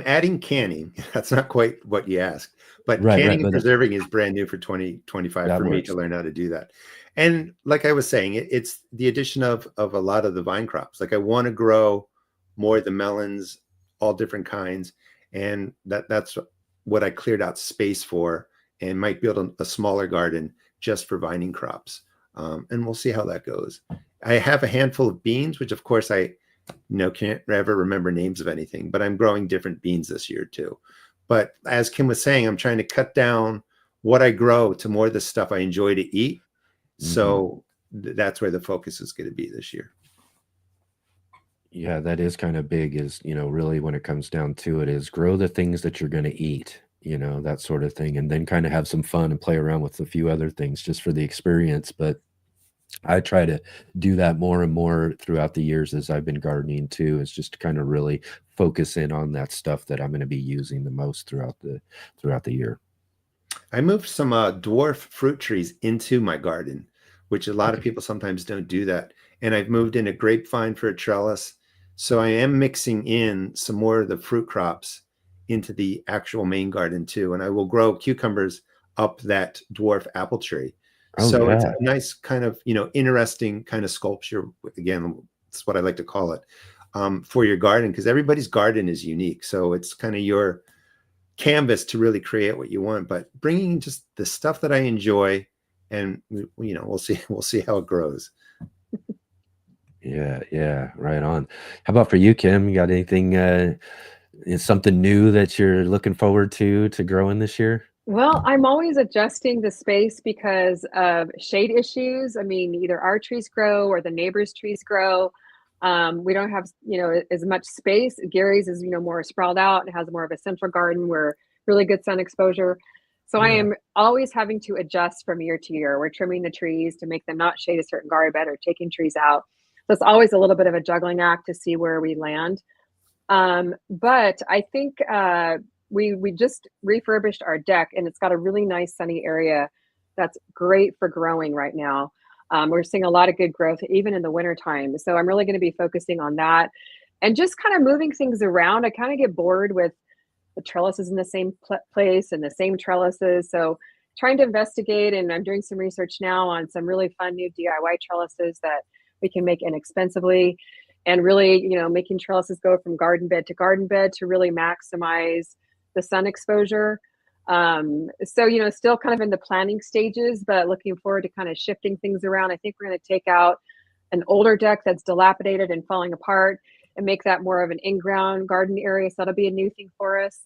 adding canning. That's not quite what you asked, but canning and preserving is brand new for 2025 for me to learn how to do that. And like I was saying, it's the addition of a lot of the vine crops. Like I want to grow more of the melons, all different kinds. And that's what I cleared out space for, and might build a smaller garden just for vining crops. And we'll see how that goes. I have a handful of beans, which of course I can't ever remember names of anything, but I'm growing different beans this year too. But as Kim was saying, I'm trying to cut down what I grow to more of the stuff I enjoy to eat. So that's where the focus is going to be this year. Yeah, that is kind of big, is, really when it comes down to it, is grow the things that you're going to eat, that sort of thing. And then kind of have some fun and play around with a few other things just for the experience. But I try to do that more and more throughout the years as I've been gardening too, is just to kind of really focus in on that stuff that I'm going to be using the most throughout the year. I moved some dwarf fruit trees into my garden, which a lot of people sometimes don't do that. And I've moved in a grapevine for a trellis. So I am mixing in some more of the fruit crops into the actual main garden too. And I will grow cucumbers up that dwarf apple tree. It's a nice kind of, interesting kind of sculpture. Again, that's what I like to call it, for your garden, because everybody's garden is unique. So it's kind of your canvas to really create what you want, but bringing just the stuff that I enjoy, and we'll see how it grows. Yeah, right on. How about for you, Kim? You got anything, is something new that you're looking forward to growing this year? Well, I'm always adjusting the space because of shade issues. I mean, either our trees grow or the neighbors' trees grow. We don't have, as much space. Gary's is, more sprawled out and has more of a central garden where really good sun exposure. So I Yeah. am always having to adjust from year to year. We're trimming the trees to make them not shade a certain garden bed or taking trees out. So it's always a little bit of a juggling act to see where we land. But I think we just refurbished our deck, and it's got a really nice sunny area that's great for growing right now. We're seeing a lot of good growth even in the winter time. So I'm really going to be focusing on that and just kind of moving things around. I kind of get bored with the trellises in the same place and the same trellises. So trying to investigate, and I'm doing some research now on some really fun new DIY trellises that we can make inexpensively, and really, making trellises go from garden bed to really maximize the sun exposure. So, still kind of in the planning stages, but looking forward to kind of shifting things around. I think we're going to take out an older deck that's dilapidated and falling apart and make that more of an in-ground garden area. So that'll be a new thing for us.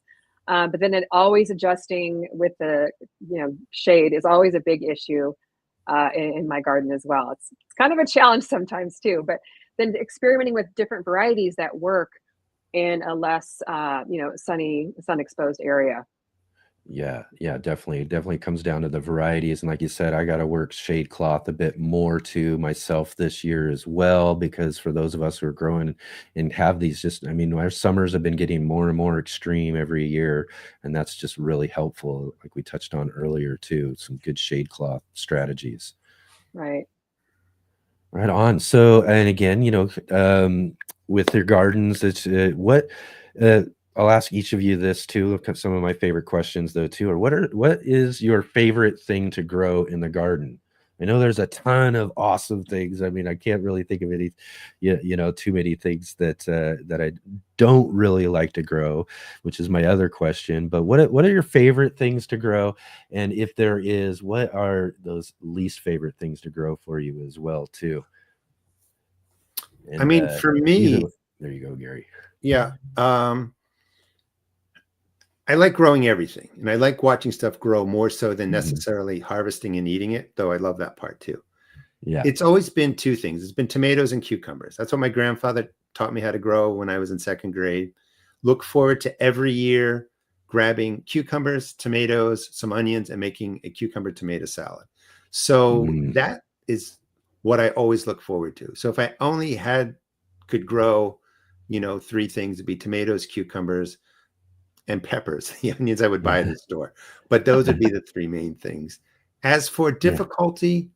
But then always adjusting with the, shade is always a big issue in my garden as well. It's kind of a challenge sometimes too, but then experimenting with different varieties that work in a less, sunny, sun exposed area. Yeah, definitely comes down to the varieties, and like you said, I gotta work shade cloth a bit more to myself this year as well, because for those of us who are growing and have these, just I mean, our summers have been getting more and more extreme every year, and that's just really helpful, like we touched on earlier too, some good shade cloth strategies. Right. Right on. So, and again, with your gardens, it's uh, I'll ask each of you this too. Look at some of my favorite questions though too. Or what is your favorite thing to grow in the garden? I know there's a ton of awesome things. I mean, I can't really think of any, too many things that I don't really like to grow, which is my other question. But what are your favorite things to grow? And if there is, what are those least favorite things to grow for you as well too? And I mean, for me, there you go, Gary. Yeah. I like growing everything, and I like watching stuff grow more so than necessarily harvesting and eating it, though I love that part too. Yeah. It's always been two things. It's been tomatoes and cucumbers. That's what my grandfather taught me how to grow when I was in second grade. Look forward to every year grabbing cucumbers, tomatoes, some onions, and making a cucumber tomato salad. So that is what I always look forward to. So if I only could grow, three things, it'd be tomatoes, cucumbers, and peppers. The onions I would buy at the store, but those would be the three main things. As for difficulty,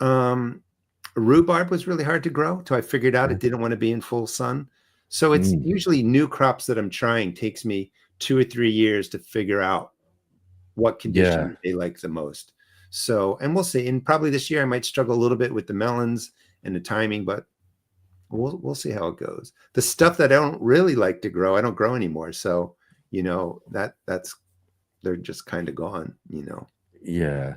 rhubarb was really hard to grow, so I figured out it didn't want to be in full sun. So it's usually new crops that I'm trying takes me 2 or 3 years to figure out what conditions they like the most. So, and we'll see. And probably this year I might struggle a little bit with the melons and the timing, but we'll see how it goes. The stuff that I don't really like to grow, I don't grow anymore. So, that's they're just kind of gone, Yeah.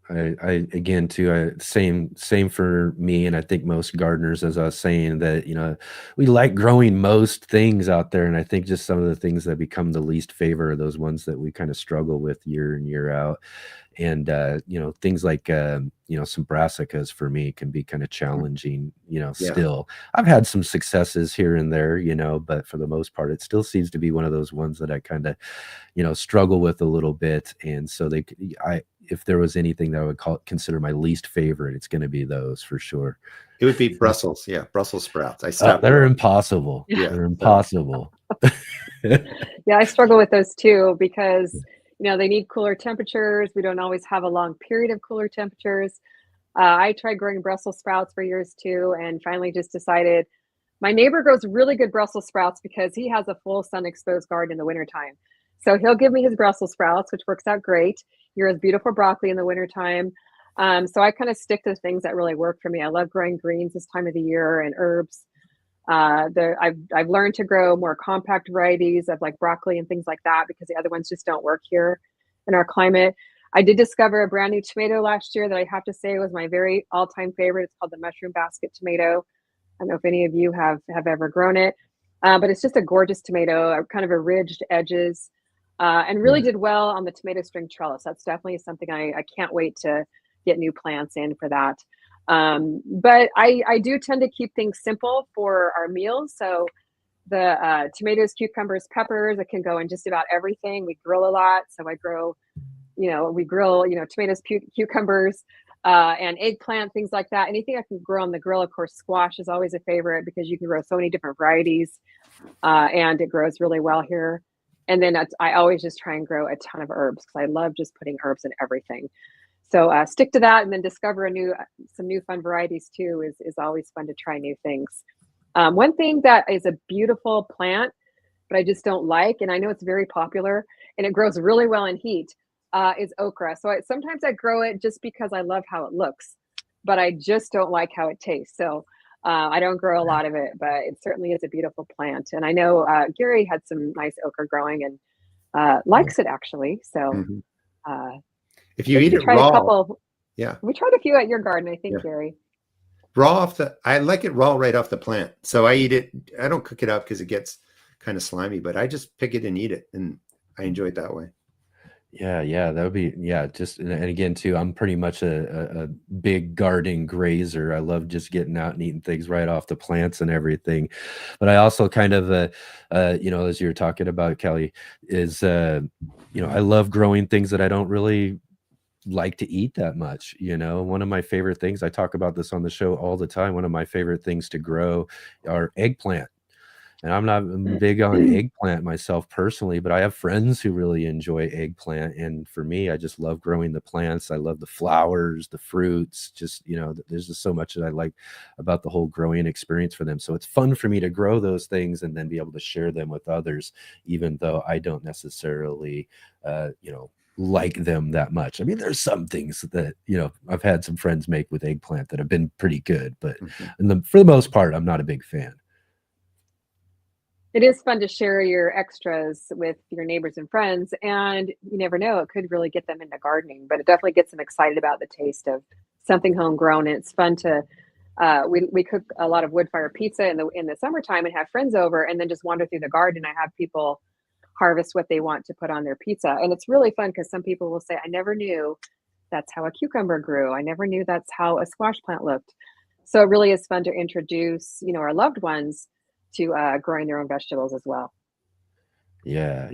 I again too, same for me, and I think most gardeners, as I was saying, that we like growing most things out there, and I think just some of the things that become the least favor are those ones that we kind of struggle with year in, year out. And things like some brassicas for me can be kind of challenging. Still, I've had some successes here and there, but for the most part it still seems to be one of those ones that I kind of struggle with a little bit. And so if there was anything that I would consider my least favorite, it's going to be those for sure. It would be Brussels. Yeah, Brussels sprouts. I stopped. They're impossible. Yeah, they're impossible. Yeah, I struggle with those too because they need cooler temperatures. We don't always have a long period of cooler temperatures. I tried growing Brussels sprouts for years too, and finally just decided my neighbor grows really good Brussels sprouts because he has a full sun exposed garden in the wintertime. So he'll give me his Brussels sprouts, which works out great. He grows beautiful broccoli in the wintertime. So I kind of stick to things that really work for me. I love growing greens this time of the year and herbs. I've learned to grow more compact varieties of like broccoli and things like that because the other ones just don't work here in our climate. I did discover a brand new tomato last year that I have to say was my very all-time favorite. It's called the mushroom basket tomato. I don't know if any of you have ever grown it, but it's just a gorgeous tomato, kind of a ridged edges, and really did well on the tomato string trellis. That's definitely something I can't wait to get new plants in for that. But I do tend to keep things simple for our meals. So the tomatoes, cucumbers, peppers, it can go in just about everything. We grill a lot. So I grow, we grill, tomatoes, cucumbers, and eggplant, things like that. Anything I can grow on the grill. Of course, squash is always a favorite because you can grow so many different varieties, and it grows really well here. And then I always just try and grow a ton of herbs because I love just putting herbs in everything. So stick to that, and then discover some new fun varieties too. Is always fun to try new things. One thing that is a beautiful plant, but I just don't like, and I know it's very popular and it grows really well in heat, is okra. So sometimes I grow it just because I love how it looks, but I just don't like how it tastes. So I don't grow a lot of it, but it certainly is a beautiful plant. And I know Gary had some nice okra growing and likes it actually. So if you eat it raw, we tried a few at your garden, I think, Gary. Raw I like it raw right off the plant. So I eat it. I don't cook it up because it gets kind of slimy, but I just pick it and eat it, and I enjoy it that way. Yeah, that would be, just, and again too, I'm pretty much a big garden grazer. I love just getting out and eating things right off the plants and everything. But I also kind of, as you were talking about, Kelly, is, I love growing things that I don't really like to eat that much. One of my favorite things, I talk about this on the show all the time, one of my favorite things to grow are eggplant. And I'm not big on eggplant myself personally, but I have friends who really enjoy eggplant. And for me, I just love growing the plants. I love the flowers, the fruits, just, there's just so much that I like about the whole growing experience for them. So it's fun for me to grow those things and then be able to share them with others, even though I don't necessarily, like them that much. I mean, there's some things that, I've had some friends make with eggplant that have been pretty good, but for the most part, I'm not a big fan. It is fun to share your extras with your neighbors and friends, and you never know, it could really get them into gardening, but it definitely gets them excited about the taste of something homegrown. And it's fun to, we cook a lot of wood fire pizza in the summertime and have friends over and then just wander through the garden. I have people harvest what they want to put on their pizza. And it's really fun because some people will say, I never knew that's how a cucumber grew. I never knew that's how a squash plant looked. So it really is fun to introduce, our loved ones to growing their own vegetables as well. Yeah,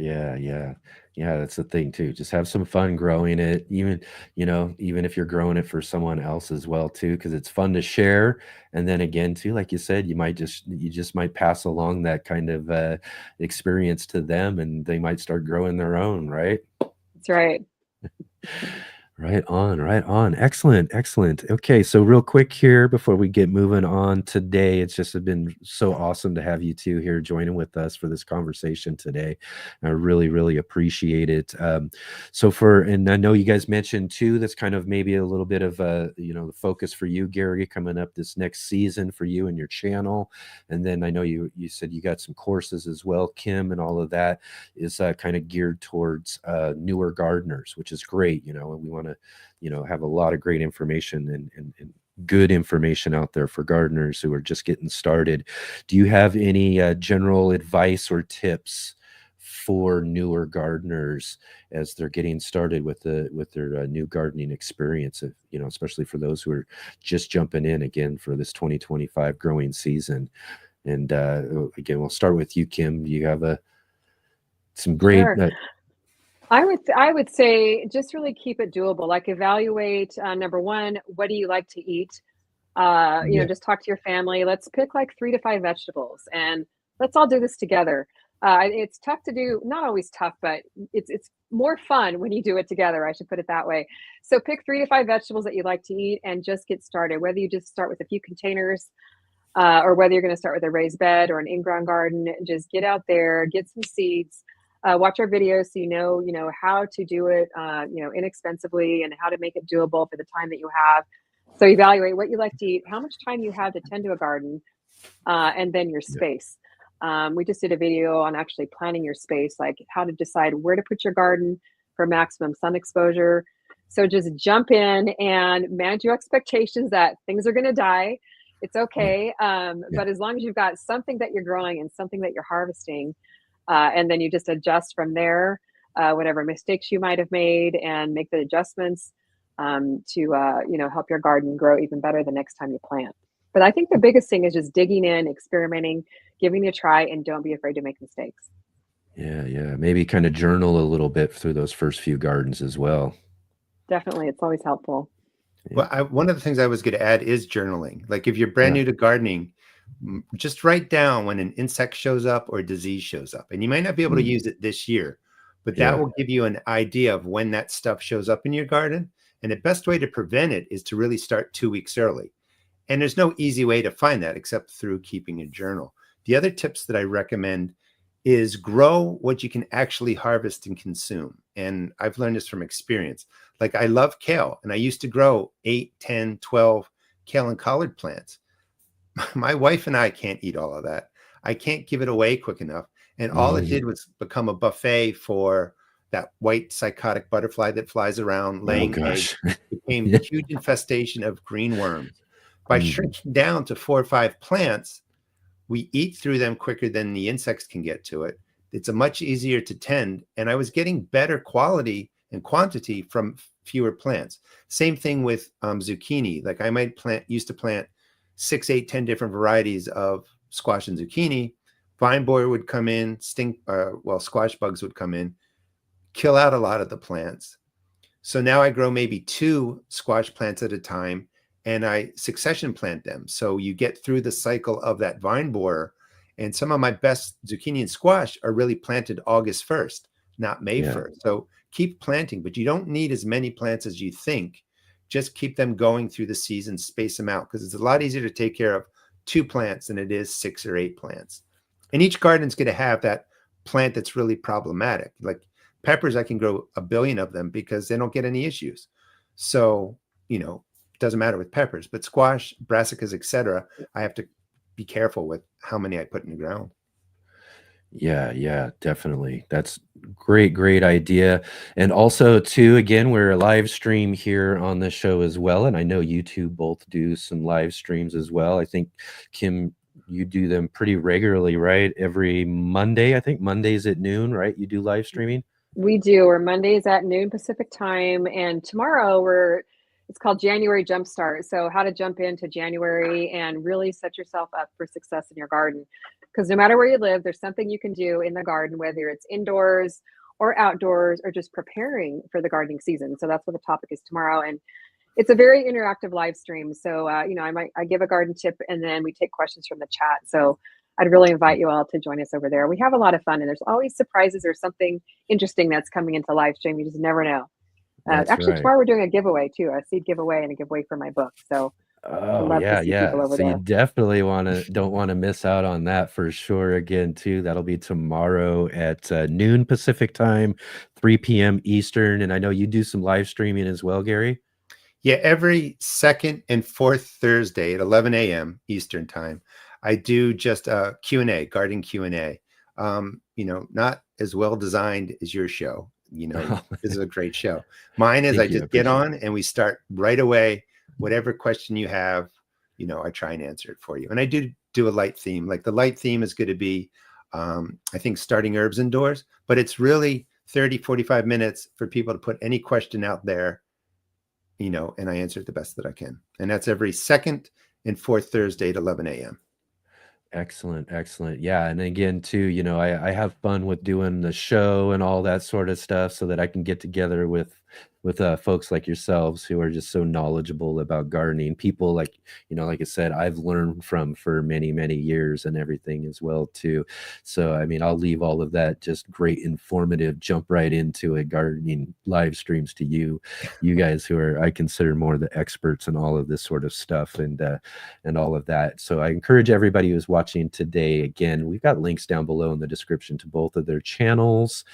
that's the thing too. Just have some fun growing it, even if you're growing it for someone else as well too, because it's fun to share. And then again too, like you said, you just might pass along that kind of experience to them, and they might start growing their own, right? That's right. Right on. Excellent. Okay, so real quick here before we get moving on today, it's just been so awesome to have you two here joining with us for this conversation today. I really, really appreciate it. And I know you guys mentioned too, that's kind of maybe a little bit of the focus for you, Gary, coming up this next season for you and your channel. And then I know you said you got some courses as well, Kim, and all of that is kind of geared towards newer gardeners, which is great, and we want to have a lot of great information and good information out there for gardeners who are just getting started. Do you have any general advice or tips for newer gardeners as they're getting started with their new gardening experience, especially for those who are just jumping in again for this 2025 growing season? And again, we'll start with you, Kim. Do you have some great Sure. I would say just really keep it doable. Like evaluate, number one, what do you like to eat? Just talk to your family. Let's pick like 3 to 5 vegetables and let's all do this together. It's tough to do, not always tough, but it's more fun when you do it together. I should put it that way. So pick 3 to 5 vegetables that you like to eat and just get started. Whether you just start with a few containers, or whether you're going to start with a raised bed or an in-ground garden, just get out there, get some seeds. Watch our videos so you know how to do it, inexpensively and how to make it doable for the time that you have. So evaluate what you like to eat, how much time you have to tend to a garden, and then your space. We just did a video on actually planning your space, like how to decide where to put your garden for maximum sun exposure. So just jump in and manage your expectations that things are going to die. It's okay. But as long as you've got something that you're growing and something that you're harvesting, and then you just adjust from there, whatever mistakes you might have made, and make the adjustments to help your garden grow even better the next time you plant. But I think the biggest thing is just digging in, experimenting, giving it a try, and don't be afraid to make mistakes. Yeah. Maybe kind of journal a little bit through those first few gardens as well. Definitely. It's always helpful. Well, one of the things I was going to add is journaling. Like if you're brand new to gardening, just write down when an insect shows up or a disease shows up. And you might not be able to use it this year, but that will give you an idea of when that stuff shows up in your garden. And the best way to prevent it is to really start 2 weeks early. And there's no easy way to find that except through keeping a journal. The other tips that I recommend is grow what you can actually harvest and consume. And I've learned this from experience. Like I love kale, and I used to grow 8, 10, 12 kale and collard plants. My wife and I can't eat all of that. I can't give it away quick enough. And all it did was become a buffet for that white psychotic butterfly that flies around laying eggs. It became a huge infestation of green worms. By shrinking down to 4 or 5 plants, we eat through them quicker than the insects can get to it. It's a much easier to tend. And I was getting better quality and quantity from fewer plants. Same thing with zucchini. Like I might used to plant 6, 8, 10 different varieties of squash and zucchini. Vine borer would come in, squash bugs would come in, kill out a lot of the plants. So now I grow maybe 2 squash plants at a time, and I succession plant them. So you get through the cycle of that vine borer. And some of my best zucchini and squash are really planted August 1st, not May 1st. So keep planting, but you don't need as many plants as you think. Just keep them going through the season, space them out, because it's a lot easier to take care of 2 plants than it is 6 or 8 plants. And each garden's going to have that plant that's really problematic. Like peppers, I can grow 1 billion of them because they don't get any issues. So, it doesn't matter with peppers, but squash, brassicas, etc., I have to be careful with how many I put in the ground. Yeah, definitely. That's great idea. And also too, again, we're a live stream here on the show as well. And I know you two both do some live streams as well. I think, Kim, you do them pretty regularly, right? Every Monday, I think Mondays at noon, right? You do live streaming? We do. We're Mondays at noon Pacific time. And tomorrow it's called January Jumpstart. So how to jump into January and really set yourself up for success in your garden. Because no matter where you live, there's something you can do in the garden, whether it's indoors or outdoors or just preparing for the gardening season. So that's what the topic is tomorrow. And it's a very interactive live stream. So, I give a garden tip and then we take questions from the chat. So I'd really invite you all to join us over there. We have a lot of fun and there's always surprises or something interesting that's coming into live stream. You just never know. Tomorrow we're doing a giveaway too, a seed giveaway and a giveaway for my book. So yeah. So you definitely don't want to miss out on that for sure. Again, too, that'll be tomorrow at noon Pacific time, 3 p.m. Eastern. And I know you do some live streaming as well, Gary. Yeah, every second and fourth Thursday at 11 a.m. Eastern time, I do just a Q&A, garden Q&A. Not as well designed as your show. This is a great show. Mine is I just get on and we start right away. Whatever question you have, I try and answer it for you. And I do a light theme. Like the light theme is going to be, I think, starting herbs indoors. But it's really 30, 45 minutes for people to put any question out there, and I answer it the best that I can. And that's every second and fourth Thursday at 11 a.m. Excellent. Yeah. And again, too, I have fun with doing the show and all that sort of stuff so that I can get together with folks like yourselves who are just so knowledgeable about gardening. People like I said, I've learned from for many, many years and everything as well, too. So, I'll leave all of that just great, informative, jump right into it, gardening live streams to you guys who are, I consider more the experts in all of this sort of stuff and all of that. So I encourage everybody who's watching today, again, we've got links down below in the description to both of their channels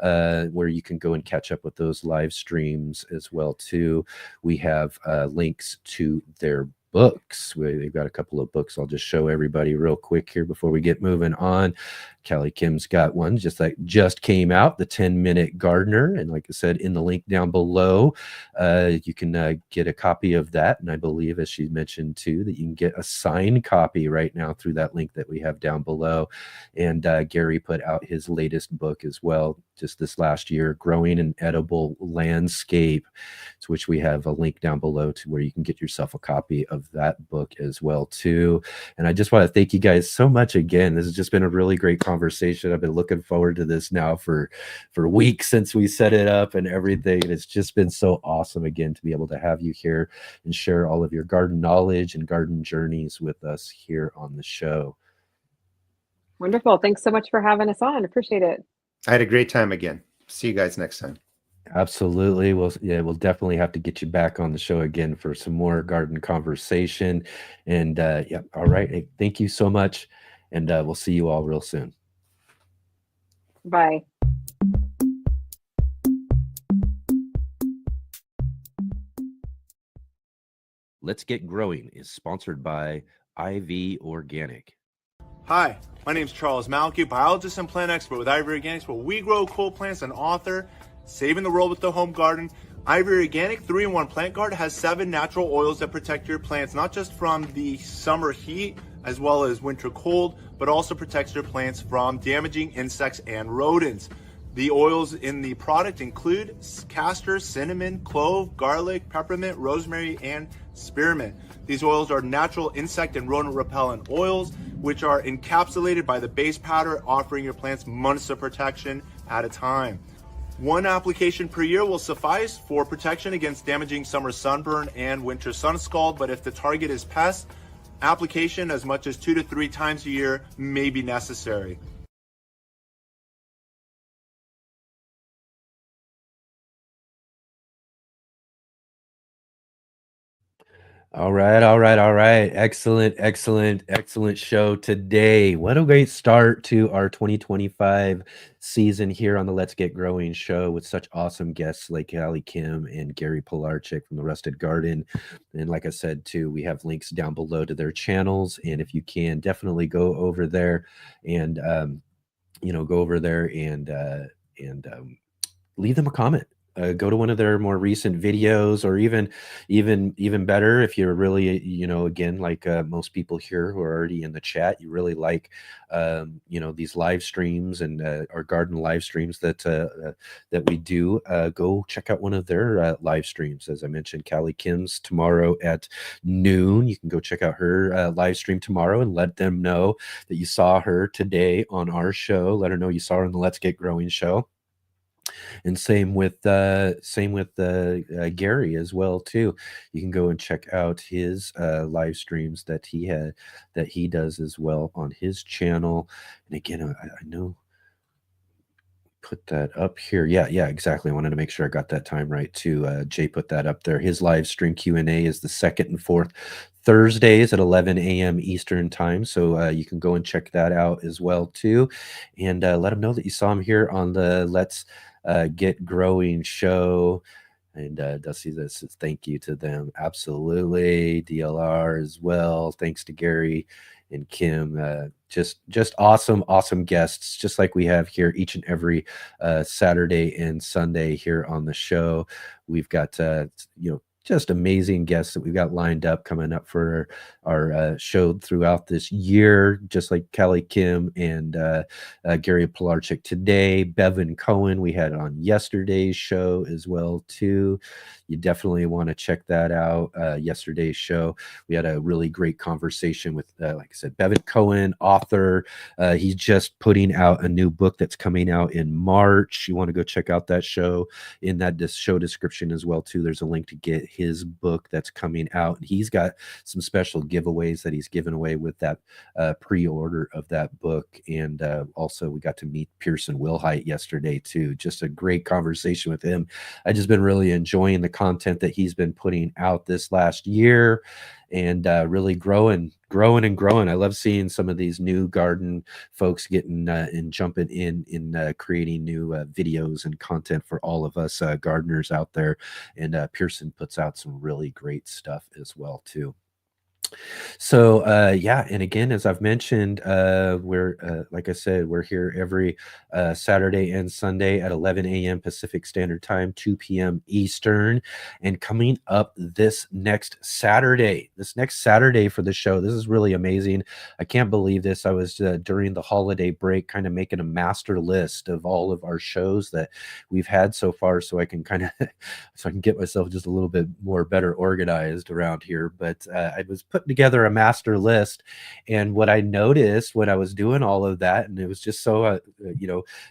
where you can go and catch up with those live streams as well too. We have links to their books. They've got a couple of books. I'll just show everybody real quick here before we get moving on. Cali Kim's got one just came out, The 10-Minute Gardener. And like I said, in the link down below, you can get a copy of that. And I believe, as she mentioned too, that you can get a signed copy right now through that link that we have down below. And Gary put out his latest book as well, just this last year, Growing an Edible Landscape, to which we have a link down below to where you can get yourself a copy of that book as well too. And I just want to thank you guys so much again. This has just been a really great conversation. I've been looking forward to this now for weeks since we set it up and everything. And it's just been so awesome again to be able to have you here and share all of your garden knowledge and garden journeys with us here on the show. Wonderful. Thanks so much for having us on. Appreciate it. I had a great time again. See you guys next time. Absolutely. Well, yeah, we'll definitely have to get you back on the show again for some more garden conversation. And yeah, all right. Hey, thank you so much. And we'll see you all real soon. Bye. Let's Get Growing is sponsored by IV Organic. Hi, my name is Charles Malky, biologist and plant expert with IV Organics, where we grow cool plants and author Saving the World with the Home Garden. IV Organic 3-in-1 Plant Guard has 7 natural oils that protect your plants, not just from the summer heat as well as winter cold, but also protects your plants from damaging insects and rodents. The oils in the product include castor, cinnamon, clove, garlic, peppermint, rosemary, and spearmint. These oils are natural insect and rodent repellent oils, which are encapsulated by the base powder, offering your plants months of protection at a time. 1 application per year will suffice for protection against damaging summer sunburn and winter sun scald, but if the target is pests, application as much as 2 to 3 times a year may be necessary. All right. Excellent show today. What a great start to our 2025 season here on the Let's Get Growing show with such awesome guests like Cali Kim and Gary Pilarchik from the Rusted Garden. And like I said, too, we have links down below to their channels. And if you can, definitely go over there and, leave them a comment. Go to one of their more recent videos, or even better, if you're really, again, like most people here who are already in the chat, you really like, these live streams and our garden live streams that we do. Go check out one of their live streams. As I mentioned, Cali Kim's tomorrow at noon. You can go check out her live stream tomorrow and let them know that you saw her today on our show. Let her know you saw her on the Let's Get Growing show. And same with Gary as well too. You can go and check out his live streams that he does as well on his channel. And again, I know, put that up here. Yeah, exactly. I wanted to make sure I got that time right too. Jay put that up there. His live stream Q&A is the 2nd and 4th Thursdays at 11 a.m. Eastern time. So you can go and check that out as well too. And let him know that you saw him here on the Let's Get Growing show. And Dusty, this is thank you to them. Absolutely. DLR as well. Thanks to Gary and Kim. Just awesome guests, just like we have here each and every Saturday and Sunday here on the show. We've got just amazing guests that we've got lined up coming up for our show throughout this year, just like Cali Kim and Gary Pilarchik today. Bevan Cohen we had on yesterday's show as well too. You definitely want to check that out. Yesterday's show, we had a really great conversation with, like I said, Bevan Cohen, author. He's just putting out a new book that's coming out in March. You want to go check out that show. In that show description as well too, there's a link to get his book that's coming out. And he's got some special giveaways that he's given away with that pre-order of that book. And also we got to meet Pearson Wilhite yesterday too. Just a great conversation with him. I just been really enjoying the content that he's been putting out this last year, and really growing. I love seeing some of these new garden folks getting and jumping in creating new videos and content for all of us gardeners out there. And Pearson puts out some really great stuff as well too. So yeah, and again, as I've mentioned, we're like I said, we're here every Saturday and Sunday at 11 a.m. Pacific Standard Time, 2 p.m. Eastern. And coming up this next Saturday for the show, this is really amazing. I can't believe this. I was during the holiday break kind of making a master list of all of our shows that we've had so far, so I can kind of so I can get myself just a little bit more better organized around here. But I was putting together a master list, and what I noticed when I was doing all of that, and it was just so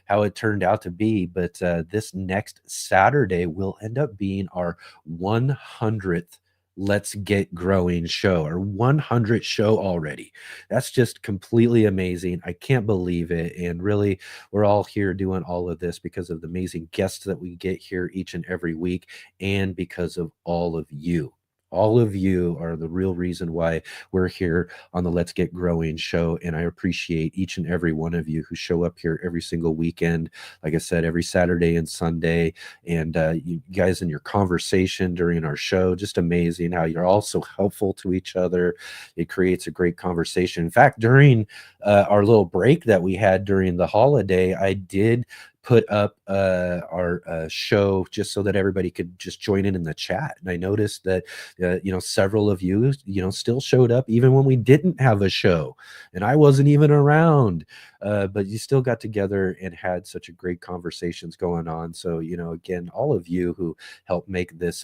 how it turned out to be. But this next Saturday will end up being our 100th Let's Get Growing show, our 100th show already. That's just completely amazing. I can't believe it. And really, we're all here doing all of this because of the amazing guests that we get here each and every week, and because of all of you. All of you are the real reason why we're here on the Let's Get Growing show. And I appreciate each and every one of you who show up here every single weekend. Like I said, every Saturday and Sunday. And you guys in your conversation during our show, just amazing how you're all so helpful to each other. It creates a great conversation. In fact, during our little break that we had during the holiday, I did put up our show just so that everybody could just join in the chat. And I noticed that, several of you, still showed up even when we didn't have a show and I wasn't even around. But you still got together and had such a great conversations going on. So, again, all of you who helped make this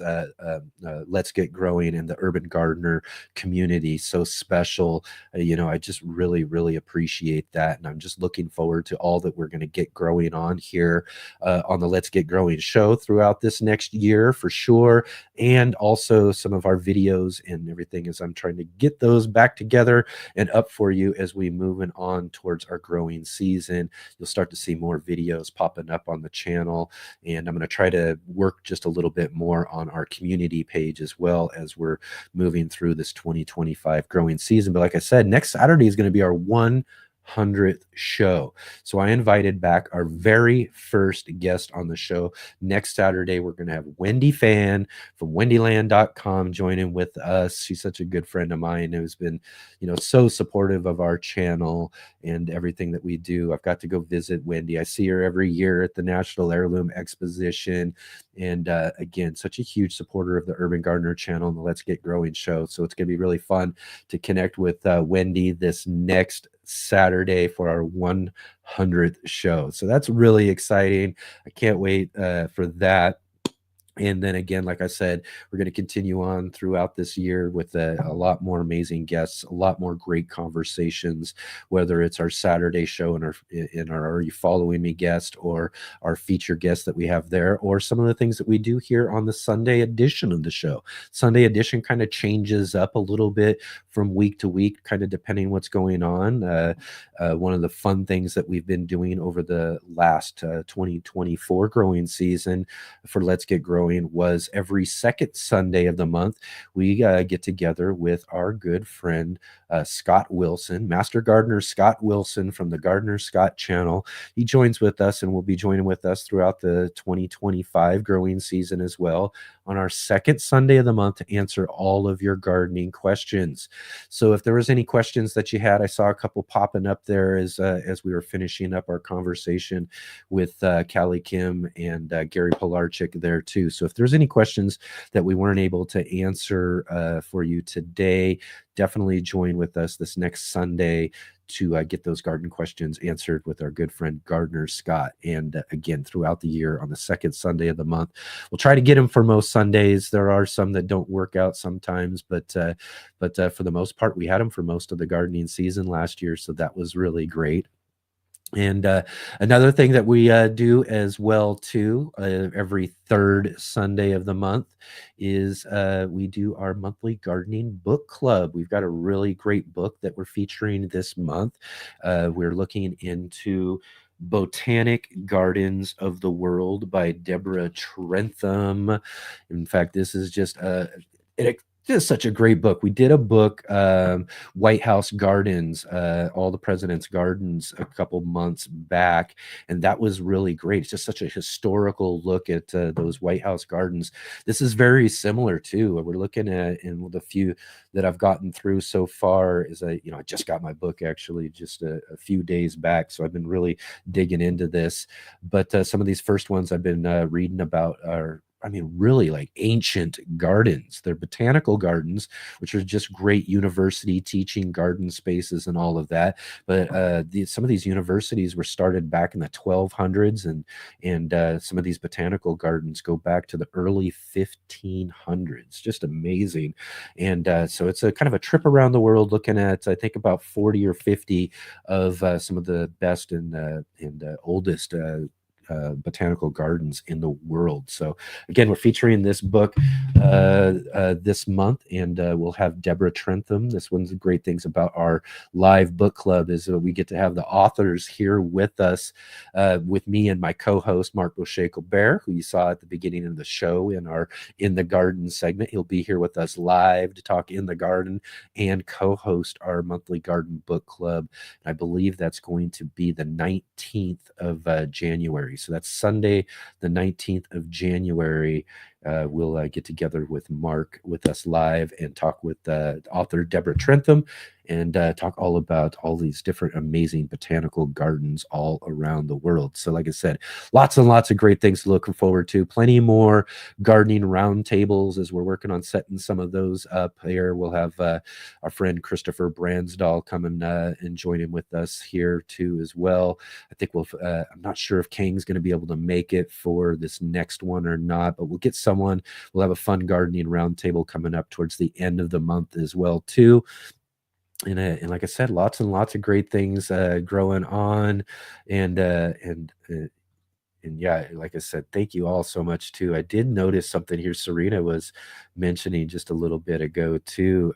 Let's Get Growing in the Urban Gardener community so special, I just really, really appreciate that. And I'm just looking forward to all that we're going to get growing on here on the Let's Get Growing show throughout this next year for sure. And also some of our videos and everything, as I'm trying to get those back together and up for you as we moving on towards our growing season. You'll start to see more videos popping up on the channel, and I'm going to try to work just a little bit more on our community page as well as we're moving through this 2025 growing season. But like I said, next Saturday is going to be our 100th show. So I invited back our very first guest on the show. Next Saturday, we're going to have Wendy Fan from wendyland.com joining with us. She's such a good friend of mine who's been, so supportive of our channel and everything that we do. I've got to go visit Wendy. I see her every year at the National Heirloom Exposition. And again, such a huge supporter of the Urban Gardener channel and the Let's Get Growing show. So it's going to be really fun to connect with Wendy this next Saturday for our 100th show. So that's really exciting. I can't wait for that. And then again, like I said, we're going to continue on throughout this year with a lot more amazing guests, a lot more great conversations, whether it's our Saturday show and our Are You Following Me guest, or our feature guest that we have there, or some of the things that we do here on the Sunday edition of the show. Sunday edition kind of changes up a little bit from week to week, kind of depending what's going on. One of the fun things that we've been doing over the last 2024 growing season for Let's Get Growing was every second Sunday of the month, we get together with our good friend Scott Wilson, Master Gardener Scott Wilson from the Gardener Scott channel. He joins with us and will be joining with us throughout the 2025 growing season as well on our second Sunday of the month to answer all of your gardening questions. So if there was any questions that you had, I saw a couple popping up there as we were finishing up our conversation with Cali Kim and Gary Pilarchik there too. So if there's any questions that we weren't able to answer for you today, definitely join with us this next Sunday to get those garden questions answered with our good friend Gardener Scott. And again, throughout the year on the second Sunday of the month, we'll try to get him for most Sundays. There are some that don't work out sometimes, but for the most part, we had him for most of the gardening season last year. So that was really great. And another thing that we do as well too, every third Sunday of the month, is we do our monthly gardening book club. We've got a really great book that we're featuring this month. We're looking into Botanic Gardens of the World by Deborah Trentham. In fact, this is just Just such a great book. We did a book, White House Gardens, All the President's Gardens, a couple months back, and that was really great. It's just such a historical look at those White House gardens. This is very similar too. We're looking at, and the few that I've gotten through so far is I just got my book actually just a few days back, so I've been really digging into this. But some of these first ones I've been reading about are, I mean, really like ancient gardens. They're botanical gardens, which are just great university teaching garden spaces and all of that. But some of these universities were started back in the 1200s, and some of these botanical gardens go back to the early 1500s. Just amazing. And so it's a kind of a trip around the world, looking at, I think, about 40 or 50 of some of the best and oldest botanical gardens in the world. So again, we're featuring this book this month, and we'll have Deborah Trentham. This one's the great things about our live book club is we get to have the authors here with us, with me and my co-host Mark Boucher-Colbert, who you saw at the beginning of the show in our In the Garden segment. He'll be here with us live to talk in the garden and co-host our monthly garden book club. And I believe that's going to be the 19th of January. So that's Sunday, the 19th of January. We'll get together with Mark with us live and talk with author Deborah Trentham and talk all about all these different amazing botanical gardens all around the world. So like I said, lots and lots of great things to look forward to. Plenty more gardening roundtables as we're working on setting some of those up here. We'll have our friend Christopher Bransdahl coming and joining with us here too as well. I think I'm not sure if Kang's going to be able to make it for this next one or not, but we'll get someone. We'll have a fun gardening roundtable coming up towards the end of the month as well too. And like I said, lots and lots of great things growing on, and yeah, like I said, thank you all so much too. I did notice something here Serena was mentioning just a little bit ago too.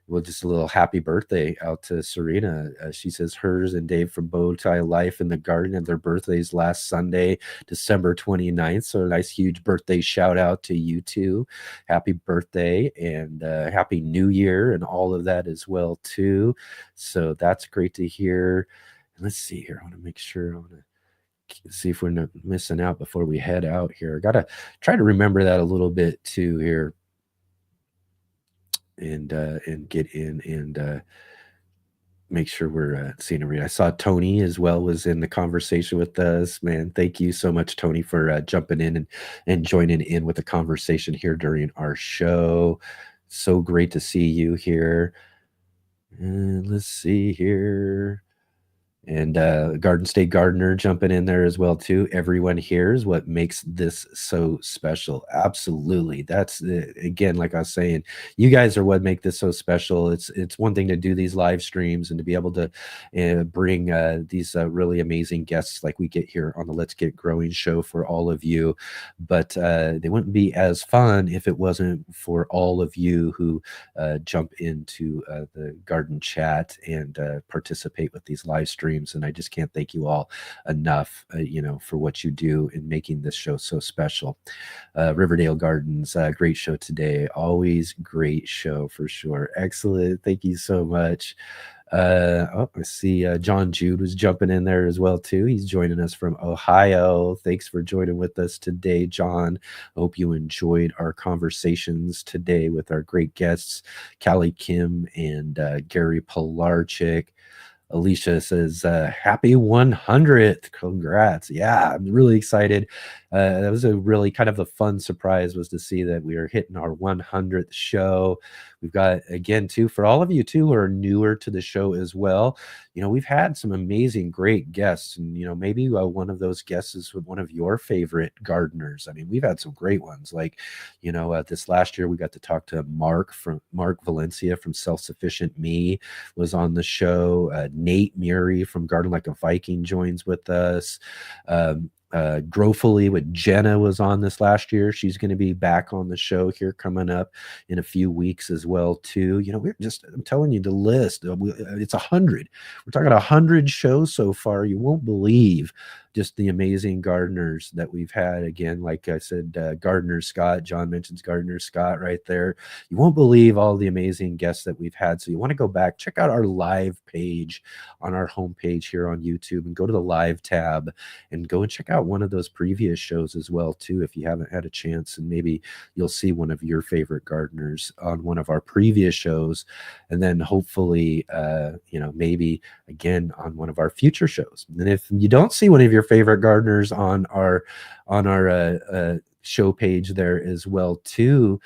Well, just a little happy birthday out to Serena. She says hers and Dave from Bowtie Life in the Garden and their birthdays last Sunday, December 29th. So a nice huge birthday shout out to you two. Happy birthday and happy new year and all of that as well too. So that's great to hear. And let's see here. I want to make sure. I want to see if we're not missing out before we head out here. I got to try to remember that a little bit too here. And get in and make sure we're seeing a read. I saw Tony as well was in the conversation with us. Man, thank you so much, Tony, for jumping in and joining in with the conversation here during our show. So great to see you here. And let's see here. And Garden State Gardener jumping in there as well too. Everyone here is what makes this so special. Absolutely. That's again, like I was saying, you guys are what make this so special. It's one thing to do these live streams and to be able to bring these really amazing guests like we get here on the Let's Get Growing show for all of you. But they wouldn't be as fun if it wasn't for all of you who jump into the garden chat and participate with these live streams. And I just can't thank you all enough, for what you do in making this show so special. Riverdale Gardens, great show today. Always great show for sure. Excellent. Thank you so much. I see John Jude was jumping in there as well too. He's joining us from Ohio. Thanks for joining with us today, John. I hope you enjoyed our conversations today with our great guests, Cali Kim and Gary Pilarchik. Alicia says, happy 100th. Congrats. Yeah, I'm really excited. That was a really kind of a fun surprise was to see that we are hitting our 100th show. We've got, again, too, for all of you, too, who are newer to the show as well, we've had some amazing, great guests. And, maybe one of those guests is one of your favorite gardeners. I mean, we've had some great ones. Like, this last year, we got to talk to Mark Valencia from Self-Sufficient Me was on the show. Nate Murray from Garden Like a Viking joins with us. Growfully with Jenna was on this last year. She's going to be back on the show here coming up in a few weeks as well too. I'm telling you the list. It's 100. We're talking 100 shows so far. You won't believe just the amazing gardeners that we've had. Again, like I said, Gardner Scott, John mentions Gardner Scott right there. You won't believe all the amazing guests that we've had. So you want to go back, check out our live page on our homepage here on YouTube, and go to the live tab and go and check out one of those previous shows as well too, if you haven't had a chance. And maybe you'll see one of your favorite gardeners on one of our previous shows, and then hopefully maybe again on one of our future shows. And if you don't see one of your favorite gardeners on our show page there as well too,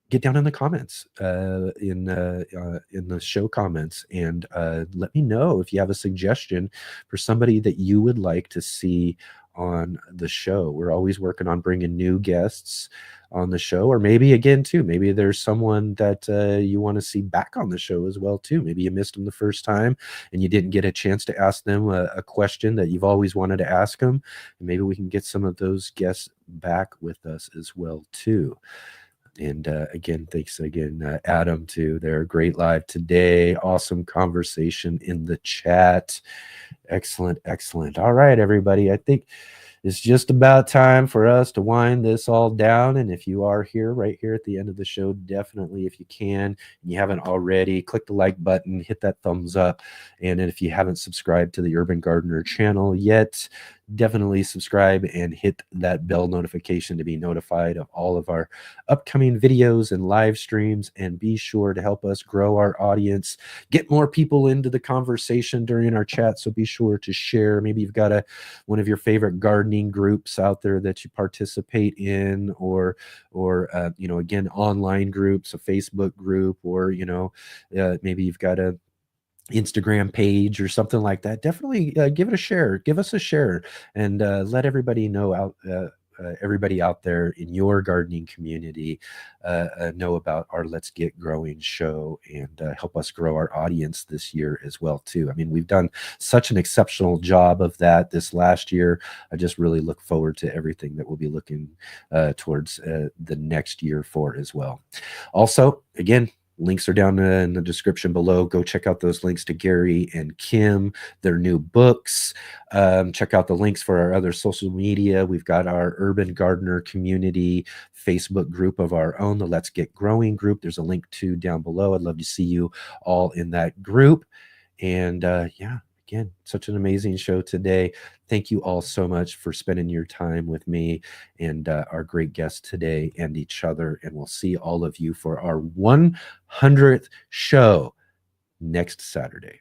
get down in the comments in the show comments, and let me know if you have a suggestion for somebody that you would like to see on the show. We're always working on bringing new guests on the show, or maybe again too, maybe there's someone that you want to see back on the show as well too. Maybe you missed them the first time and you didn't get a chance to ask them a question that you've always wanted to ask them, and maybe we can get some of those guests back with us as well too. And again, thanks again, Adam, too. They're great live today. Awesome conversation in the chat. Excellent, excellent. All right, everybody. I think it's just about time for us to wind this all down. And if you are here, right here at the end of the show, definitely, if you can, and you haven't already, click the like button, hit that thumbs up. And if you haven't subscribed to the Urban Gardener channel yet, definitely subscribe and hit that bell notification to be notified of all of our upcoming videos and live streams, and be sure to help us grow our audience, get more people into the conversation during our chat. So be sure to share. Maybe you've got one of your favorite gardening groups out there that you participate in, or again, online groups, a Facebook group, or maybe you've got a Instagram page or something like that. Definitely give it a share. Give us a share, and let everybody know everybody out there in your gardening community know about our Let's Get Growing show, and help us grow our audience this year as well too. I mean, we've done such an exceptional job of that this last year. I just really look forward to everything that we'll be looking towards the next year for as well. Also, again, links are down in the description below. Go check out those links to Gary and Kim, their new books. Check out the links for our other social media. We've got our Urban Gardener Community Facebook group of our own, the Let's Get Growing group. There's a link to down below. I'd love to see you all in that group. And again, such an amazing show today. Thank you all so much for spending your time with me and our great guests today and each other. And we'll see all of you for our 100th show next Saturday.